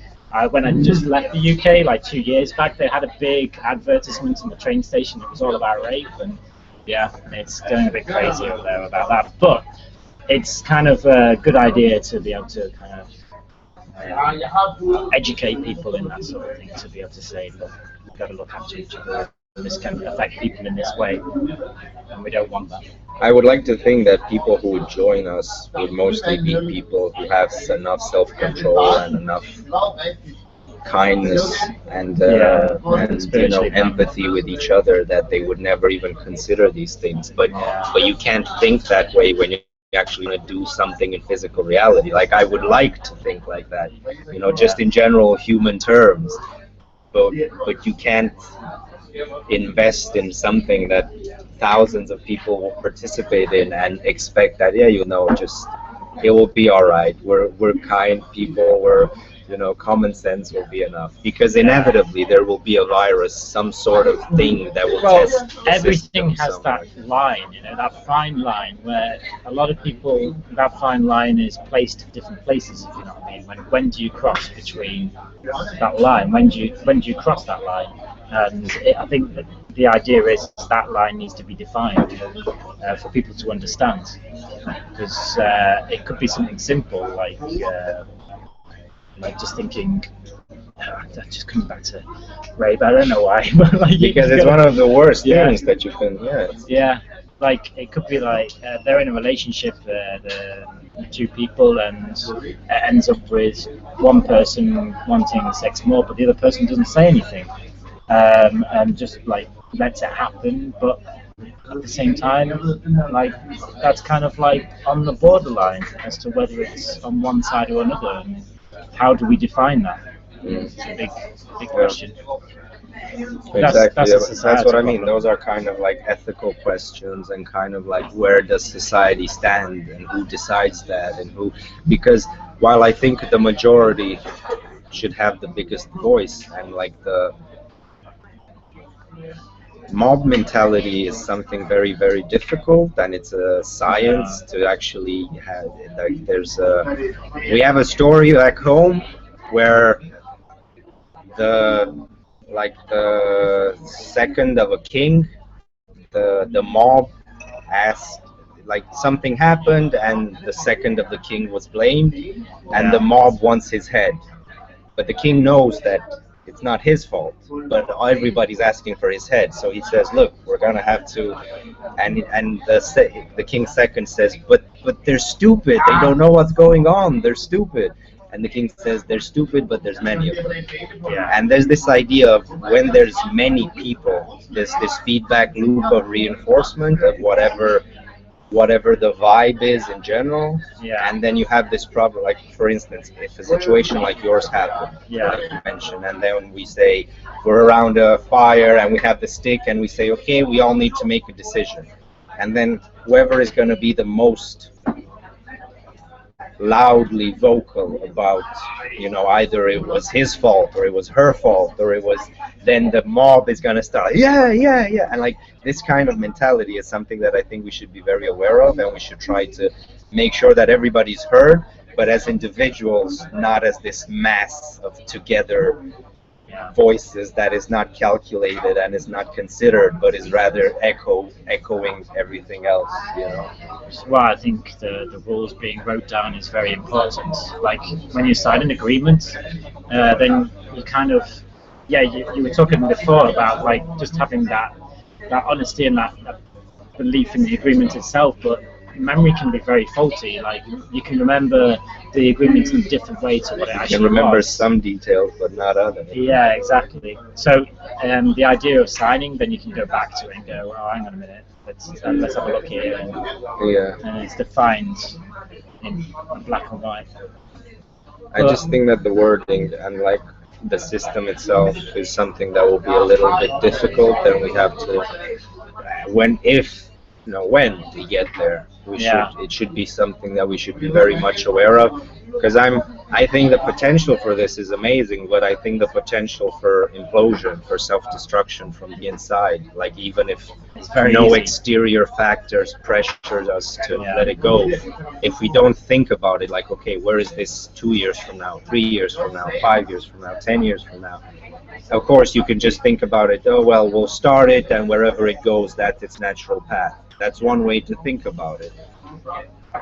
when I just left the UK, like 2 years back, they had a big advertisement in the train station. It was all about rape, and it's going a bit crazy over there about that. But it's kind of a good idea to be able to kind of educate people in that sort of thing, to be able to say, look, we've got to look after each other. this can affect people in this way, and we don't want that. I would like to think that people who would join us would mostly be people who have enough self-control and enough kindness and empathy with each other that they would never even consider these things. But you can't think that way when you actually want to do something in physical reality. Like, I would like to think like that, just in general human terms. But you can't invest in something that thousands of people will participate in and expect that just it will be all right. We're kind people. We're common sense will be enough, because inevitably there will be a virus, some sort of thing that will test the everything has somewhere. that line, that fine line, where a lot of people, that fine line is placed in different places, if you know what I mean. When do you cross between that line? When do you cross that line? And I think that the idea is that line needs to be defined for people to understand, because it could be something simple like just thinking, just coming back to rape, I don't know why, but because it's one of the worst things that you can, like it could be like they're in a relationship, the two people, and it ends up with one person wanting sex more, but the other person doesn't say anything, and just like lets it happen, but at the same time, like that's kind of like on the borderline as to whether it's on one side or another. And how do we define that? It's a big question. Exactly, that's what I mean. Those are kind of like ethical questions, and kind of like, where does society stand, and who decides that, and who, because while I think the majority should have the biggest voice, and like the mob mentality is something very, very difficult, and it's a science to actually have. Like, we have a story back home where the second of a king, the mob asked, like, something happened, and the second of the king was blamed, and the mob wants his head, but the king knows that it's not his fault, but everybody's asking for his head. So he says, look, we're gonna have to, and the king's second says, but they're stupid, they don't know what's going on, they're stupid. And the king says, they're stupid, but there's many of them. And there's this idea of, when there's many people, there's this feedback loop of reinforcement of whatever the vibe is in general, and then you have this problem, like, for instance, if a situation like yours happened, like you mentioned, and then we say, we're around a fire, and we have the stick, and we say, okay, we all need to make a decision, and then whoever is going to be the most loudly vocal about, either it was his fault, or it was her fault, or it was, then the mob is going to start, and like, this kind of mentality is something that I think we should be very aware of, and we should try to make sure that everybody's heard, but as individuals, not as this mass of together voices that is not calculated and is not considered, but is rather echoing everything else. Well, I think the rules being wrote down is very important. Like, when you sign an agreement, then you kind of, you were talking before about like just having that honesty and that belief in the agreement itself, but memory can be very faulty. Like, you can remember the agreement in a different way to what it actually was. You can remember some details, but not others. Yeah, exactly. So the idea of signing, then you can go back to it and go, oh, hang on a minute, let's have a look here. And it's defined in black and white. I just think that the wording and like the system itself is something that will be a little bit difficult, and we have to, when we get there, it should be something that we should be very much aware of, because I think the potential for this is amazing, but I think the potential for implosion, for self-destruction from the inside, like, even if no exterior factors pressures us to let it go, if we don't think about it, like, okay, where is this 2 years from now, 3 years from now, 5 years from now, 10 years from now? Of course, you can just think about it, oh, well, we'll start it, and wherever it goes, that's its natural path. That's one way to think about it.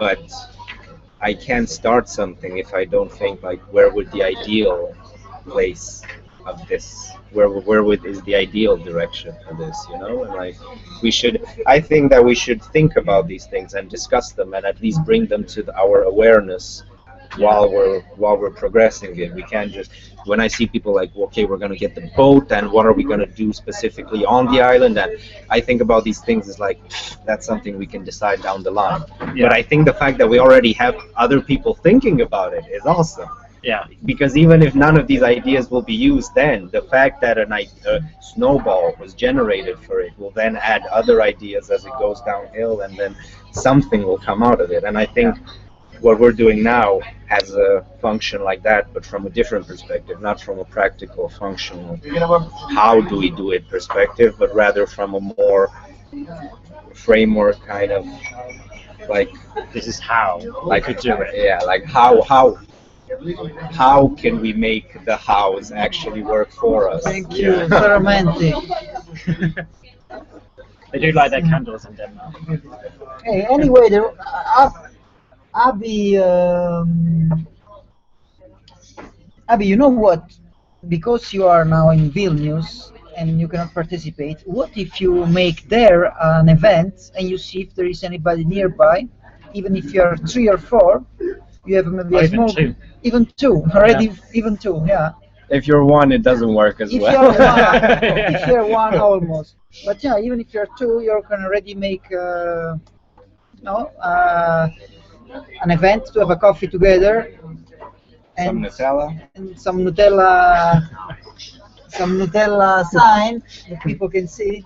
But I can't start something if I don't think, like, where would the ideal place of this? Is the ideal direction for this? You know, and like I think that we should think about these things and discuss them and at least bring them to our awareness while we're progressing it. We can't just, when I see people like, okay, we're going to get the boat and what are we going to do specifically on the island, and I think about these things as like, that's something we can decide down the line. But I think the fact that we already have other people thinking about it is awesome. Yeah. Because even if none of these ideas will be used then, the fact that a snowball was generated for it will then add other ideas as it goes downhill, and then something will come out of it. And I think what we're doing now has a function like that, but from a different perspective, not from a practical, functional, how do we do it perspective, but rather from a more framework kind of like, this is how like we could do it. Yeah, like how can we make the hows actually work for us? Thank you. So romantic. They do light their candles in Denmark. Hey, anyway, Abby, you know what? Because you are now in Vilnius and you cannot participate, what if you make there an event and you see if there is anybody nearby, even if you are 3 or 4, you have maybe a small, even two already, even two, yeah. If you're 1, it doesn't work as well. If you're 1, almost. But yeah, even if you're 2, you can already make an event to have a coffee together, and some Nutella sign that people can see.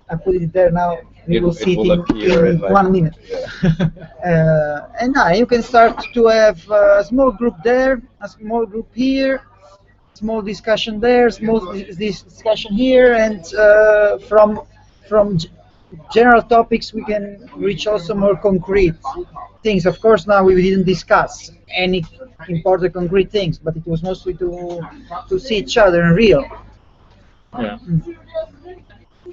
I put it there now. We will see it in 1 minute. Yeah. And now you can start to have a small group there, a small group here, small discussion there, small discussion here, and from general topics we can reach also more concrete things. Of course, now we didn't discuss any important concrete things, but it was mostly to see each other in real. Yeah.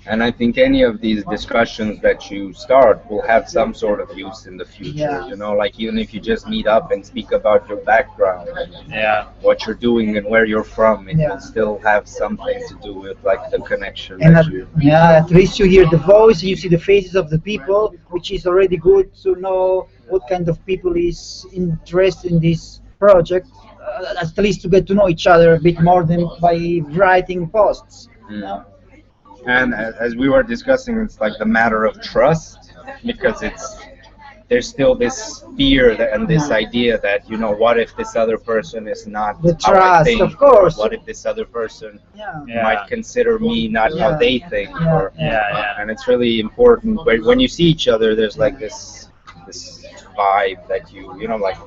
And I think any of these discussions that you start will have some sort of use in the future. Yeah. You know, like even if you just meet up and speak about your background and what you're doing and where you're from, it will still have something to do with like the connection. And at least you hear the voice, you see the faces of the people, which is already good to know what kind of people is interested in this project. At least to get to know each other a bit more than by writing posts. You know? And as we were discussing, it's like the matter of trust, because there's still this fear and this idea that, you know, what if this other person is not the how trust, I think, of course. What if this other person might consider me not how they think, and it's really important when you see each other. There's like this vibe that you know, like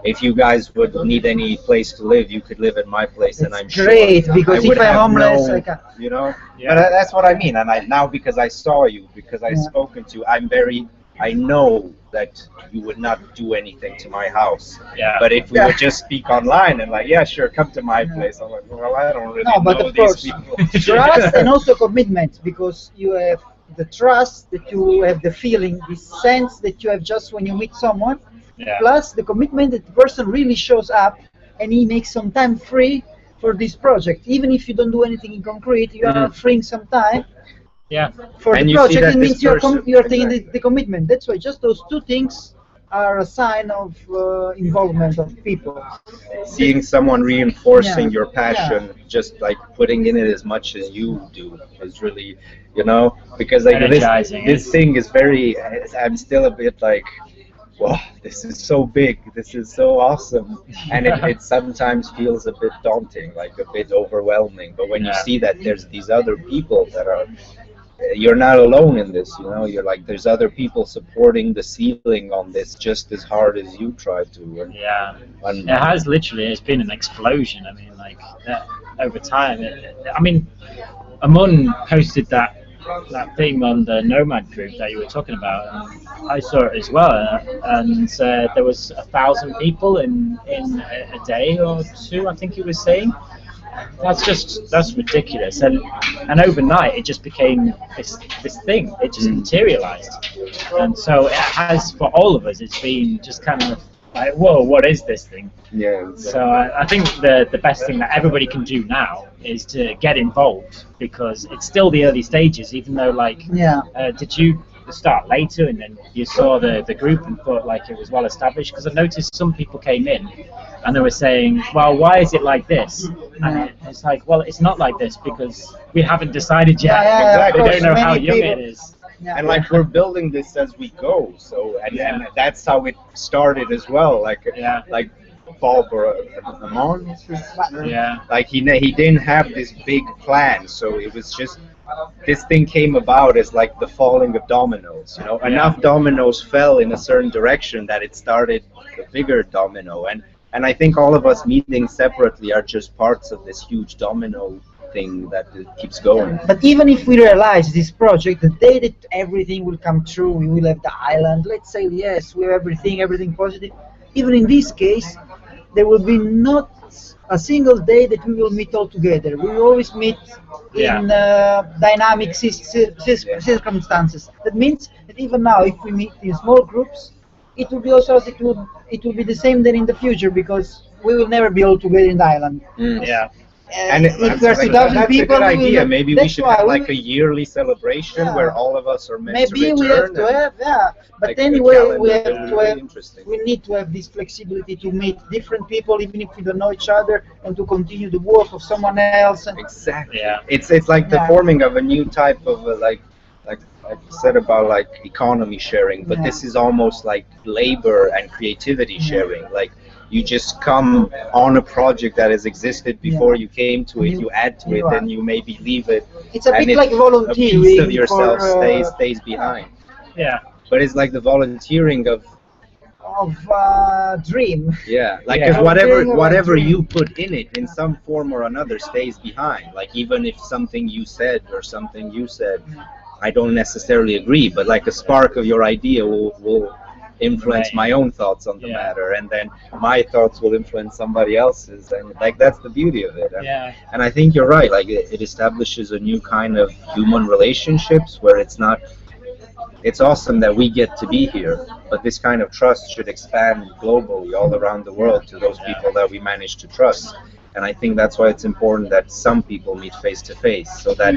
if you guys would need any place to live, you could live at my place, and I'm great, sure because if I'm homeless, I can. You know, but that's what I mean. And now because I saw you, because I've spoken to you, I know that you would not do anything to my house. Yeah. But if we would just speak online and like, sure, come to my place, I'm like, well, I don't really know these people. Trust and also commitment, because you have the trust that you have, the feeling, the sense that you have just when you meet someone, plus the commitment that the person really shows up and he makes some time free for this project. Even if you don't do anything in concrete, you are freeing some time for the project. It means you're taking the commitment. That's why just those two things are a sign of involvement of people. Seeing someone reinforcing your passion, just like putting in it as much as you do, is really, you know, because like this thing is very, I'm still a bit like, wow, this is so big, this is so awesome, and it sometimes feels a bit daunting, like a bit overwhelming. But when you see that there's these other people that are, you're not alone in this, you know, you're like, there's other people supporting the ceiling on this just as hard as you try to. And, it has literally, it's been an explosion. I mean, like, over time, I mean, Amon posted that thing on the Nomad group that you were talking about, and I saw it as well, and there was 1,000 people in a day or two, I think he was saying. That's ridiculous, and overnight it just became this thing. It just materialized, and so it has, for all of us, it's been just kind of like, whoa, what is this thing? Yeah. So I think the best thing that everybody can do now is to get involved, because it's still the early stages, even though like, Yeah. did you start later and then you saw the group and thought like it was well established? Because I noticed some people came in and they were saying, well, why is it like this? And it's like, well, it's not like this because we haven't decided yet. Exactly. They don't know how Many young people- it is. Yeah. And like we're building this as we go, so and that's how it started as well. Like Yeah. like Bob or Amon, Yeah. like he didn't have this big plan, so it was just this thing came about as like the falling of dominoes. You know, enough dominoes fell in a certain direction that it started a bigger domino, and I think all of us meeting separately are just parts of this huge domino thing that it keeps going. But even if we realize this project, the day that everything will come true, we will have the island. Let's say yes, we have everything positive. Even in this case, there will be not a single day that we will meet all together. We will always meet in dynamic circumstances. That means that even now, if we meet in small groups, it will be also it will be the same then in the future, because we will never be all together in the island. Yeah. And if we are like, 2,000 that's people, a good we will idea. not- Maybe we that's should why have we like a yearly celebration where all of us are meant maybe to we have return. to have, but like, a anyway, we calendar, have that would be to really have. interesting. We need to have this flexibility to meet different people, even if we don't know each other, and to continue the work of someone else. And Exactly. Yeah. It's like the forming of a new type of like I said about like economy sharing, but this is almost like labor and creativity sharing. Like you just come on a project that has existed before you came to it, you add to it, then you maybe leave it. it's a and bit like a volunteering. piece of yourself for, stays behind. Yeah. But it's like the volunteering of dream. like Yeah. 'cause Volunteering of a whatever dream. you put in it in some form or another stays behind. Like even if something you said or something you said, I don't necessarily agree, but like a spark of your idea will influence my own thoughts on the matter, and then my thoughts will influence somebody else's, and like that's the beauty of it. And I think you're right, like it establishes a new kind of human relationships where it's awesome that we get to be here, but this kind of trust should expand globally all around the world to those people that we manage to trust. And I think that's why it's important that some people meet face to face, so that,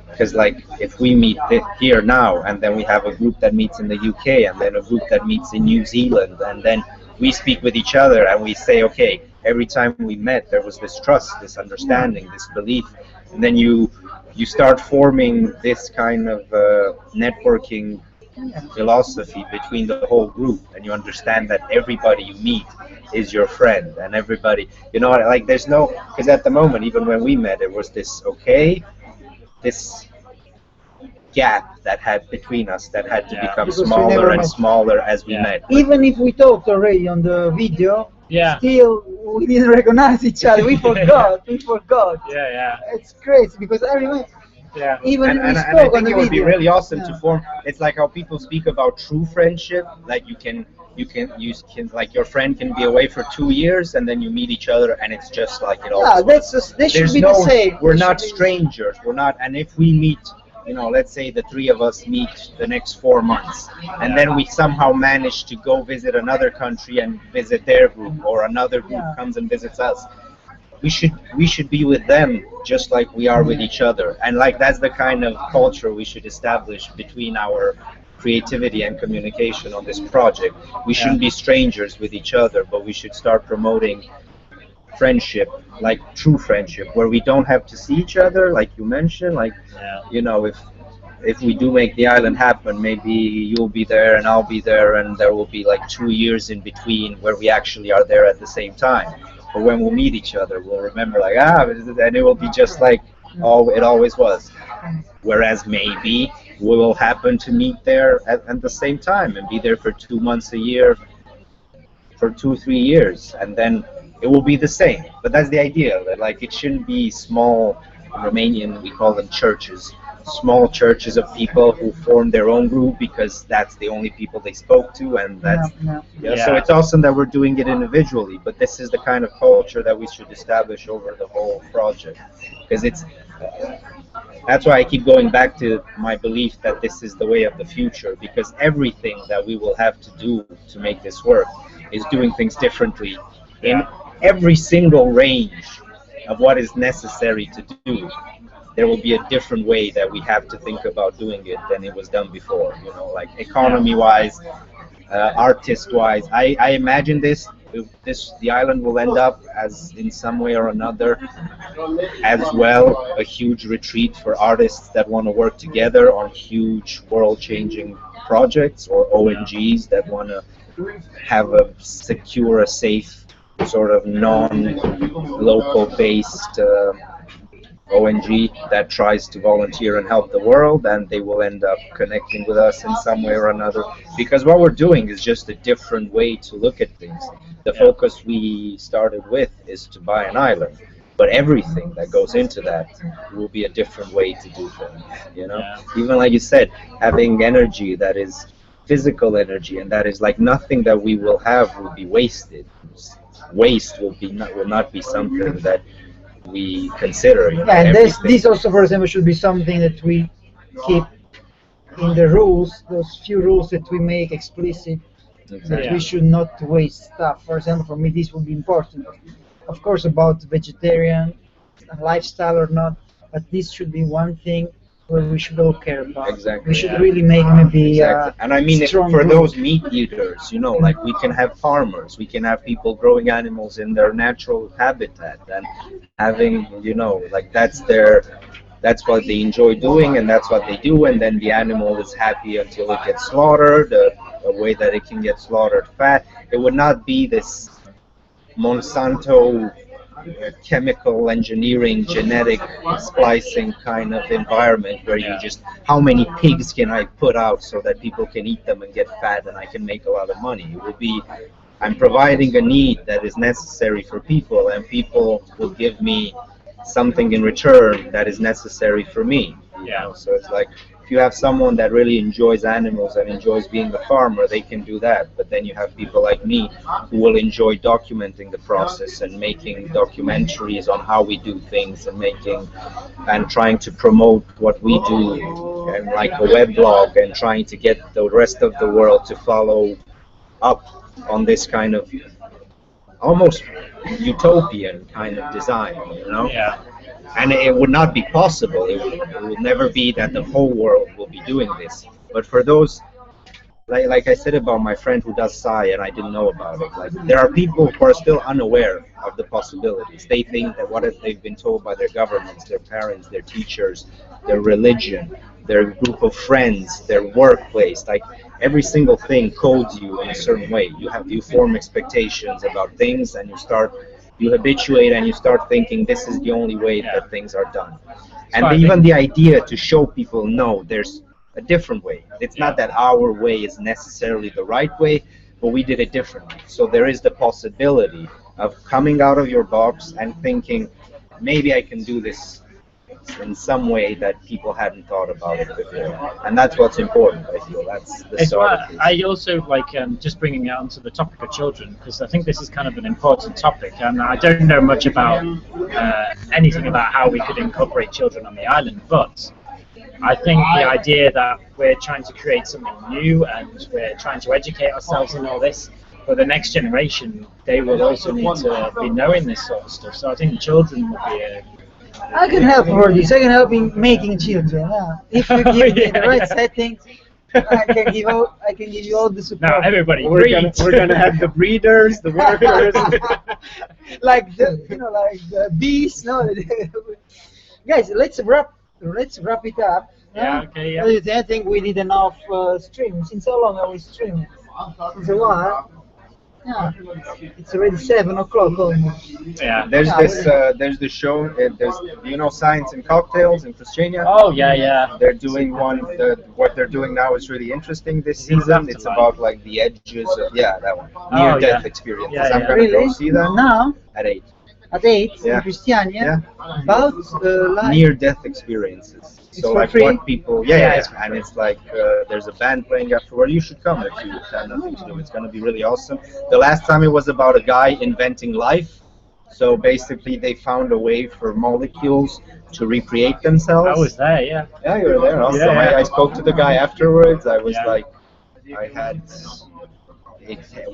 because like if we meet here now and then we have a group that meets in the UK and then a group that meets in New Zealand, and then we speak with each other and we say, okay, every time we met there was this trust, this understanding, this belief, and then you start forming this kind of networking philosophy between the whole group, and you understand that everybody you meet is your friend, and everybody, you know, like there's no, because at the moment, even when we met, it was this this gap that had between us that had to become Because we smaller never and met. smaller as we met. Even if we talked already on the video, still we didn't recognize each other. We forgot. Yeah. It's crazy because I remember. Yeah. Even and we I spoke on think the it would be video. really awesome to form. It's like how people speak about true friendship. Like you can like your friend can be away for 2 years and then you meet each other and it's just like it always was. They should There's be no, the same. we're not strangers. We're not. And if we meet, you know, let's say the three of us meet the next 4 months, and then we somehow manage to go visit another country and visit their group, or another group comes and visits us. We should be with them just like we are with each other, and like that's the kind of culture we should establish between our creativity and communication on this project. We shouldn't be strangers with each other, but we should start promoting friendship, like true friendship, where we don't have to see each other, like you mentioned. Like, you know, if we do make the island happen, maybe you'll be there and I'll be there, and there will be like 2 years in between where we actually are there at the same time. But when we'll meet each other, we'll remember like, and it will be just like it always was. Whereas maybe we will happen to meet there at the same time and be there for 2 months a year, for 2-3 years, and then it will be the same. But that's the idea, that like it shouldn't be small. In Romanian we call them churches, small churches of people who form their own group because that's the only people they spoke to, and that's so it's awesome that we're doing it individually, but this is the kind of culture that we should establish over the whole project, because that's why I keep going back to my belief that this is the way of the future, because everything that we will have to do to make this work is doing things differently in every single range of what is necessary to do. There will be a different way that we have to think about doing it than it was done before. You know, like economy-wise, artist-wise. I imagine the island will end up as in some way or another as well a huge retreat for artists that want to work together on huge world-changing projects, or ONGs that want to have a secure, a safe, sort of non-local based ONG that tries to volunteer and help the world, and they will end up connecting with us in some way or another, because what we're doing is just a different way to look at things. The focus we started with is to buy an island, but everything that goes into that will be a different way to do things, you know? Even like you said, having energy that is physical energy, and that is like nothing that we will have will be wasted. Waste will not be something that we consider. You know, and this also, for example, should be something that we keep in the rules, those few rules that we make explicit, that we should not waste stuff. For example, for me, this would be important. Of course, about vegetarian lifestyle or not, but this should be one thing where we should all care about. Exactly. We should really make maybe and I mean, for group. those meat eaters, you know, like we can have farmers, we can have people growing animals in their natural habitat, and having, you know, like that's what they enjoy doing, and that's what they do, and then the animal is happy until it gets slaughtered, the way that it can get slaughtered fat. It would not be this Monsanto chemical engineering, genetic splicing kind of environment where you just, how many pigs can I put out so that people can eat them and get fat and I can make a lot of money. It will be, I'm providing a need that is necessary for people, and people will give me something in return that is necessary for me. You know? So it's like, if you have someone that really enjoys animals and enjoys being a farmer, they can do that. But then you have people like me who will enjoy documenting the process and making documentaries on how we do things, and trying to promote what we do, and like a weblog, and trying to get the rest of the world to follow up on this kind of almost utopian kind of design, you know? And it would not be possible. It will never be that the whole world will be doing this. But for those, like I said about my friend who does Psi, and I didn't know about it, like there are people who are still unaware of the possibilities. They think that what they've been told by their governments, their parents, their teachers, their religion, their group of friends, their workplace, like every single thing codes you in a certain way. You form expectations about things, and you habituate, and you start thinking this is the only way that things are done. And even the idea to show people, no, there's a different way. It's not that our way is necessarily the right way, but we did it differently. So there is the possibility of coming out of your box and thinking, maybe I can do this in some way that people hadn't thought about it before. And that's what's important, I feel. That's the start of this. I also like just bringing it onto the topic of children, because I think this is kind of an important topic, and I don't know much about anything about how we could incorporate children on the island, but I think the idea that we're trying to create something new and we're trying to educate ourselves in all this, for the next generation, they will also need to be knowing this sort of stuff. So I think children will be I can help for this. I can help in making children. If you give me the right settings, I can give you all the support. Now everybody, we're gonna have the breeders, the workers, like the bees. No, guys, let's wrap it up. I think we need enough stream. Since how long are we streaming? Since a while. Yeah, it's already 7 o'clock almost. Yeah. There's the show. You know, Science and Cocktails in Christiania. Oh yeah. They're doing one. What they're doing now is really interesting this season. It's about like the edges of that one, near-death experiences. Yeah, I'm gonna go see that now at 8. At 8 in Christiania. About near-death experiences. So like free? what people, and it's like there's a band playing afterward. You should come if you have nothing to do. It's gonna be really awesome. The last time it was about a guy inventing life. So basically, they found a way for molecules to recreate themselves. I was there, yeah. Yeah, you were there. Also, I spoke to the guy afterwards. I was like,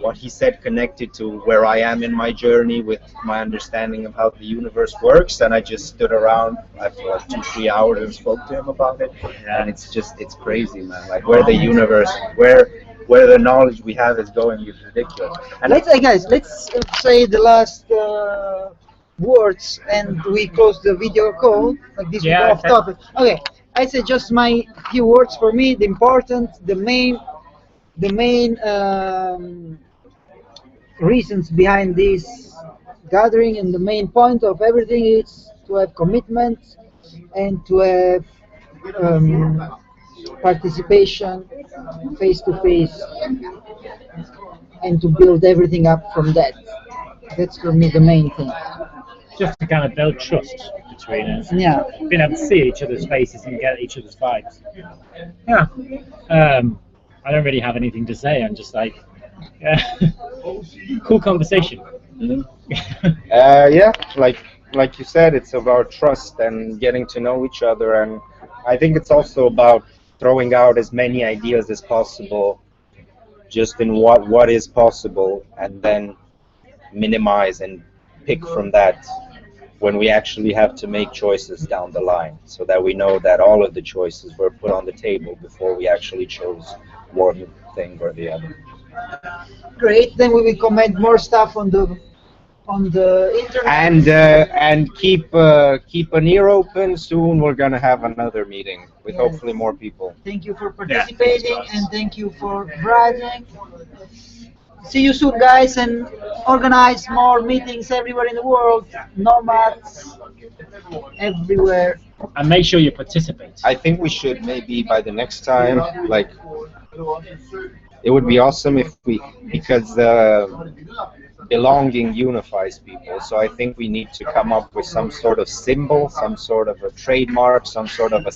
what he said connected to where I am in my journey with my understanding of how the universe works, and I just stood around after like 2-3 hours and spoke to him about it. And it's crazy, man. Like where the universe, where the knowledge we have is going is ridiculous. And Let's say the last words, and we close the video call. Like this, we go off topic. Okay, I say just my few words for me. The main reasons behind this gathering, and the main point of everything is to have commitment and to have participation face to face, and to build everything up from that. That's for me the main thing. Just to kind of build trust between us. Yeah. Being able to see each other's faces and get each other's vibes. Yeah. I don't really have anything to say. I'm just like, yeah. Cool conversation. Yeah, like you said, it's about trust and getting to know each other, and I think it's also about throwing out as many ideas as possible, just in what is possible, and then minimize and pick from that when we actually have to make choices down the line, so that we know that all of the choices were put on the table before we actually chose one thing or the other. Great. Then we will comment more stuff on the internet. And keep an ear open. Soon we're gonna have another meeting with hopefully more people. Thank you for participating, and thank you for writing. See you soon, guys, and organize more meetings everywhere in the world. Nomads everywhere. And make sure you participate. I think we should maybe by the next time, like, it would be awesome if because belonging unifies people. So I think we need to come up with some sort of symbol, some sort of a trademark, some sort of a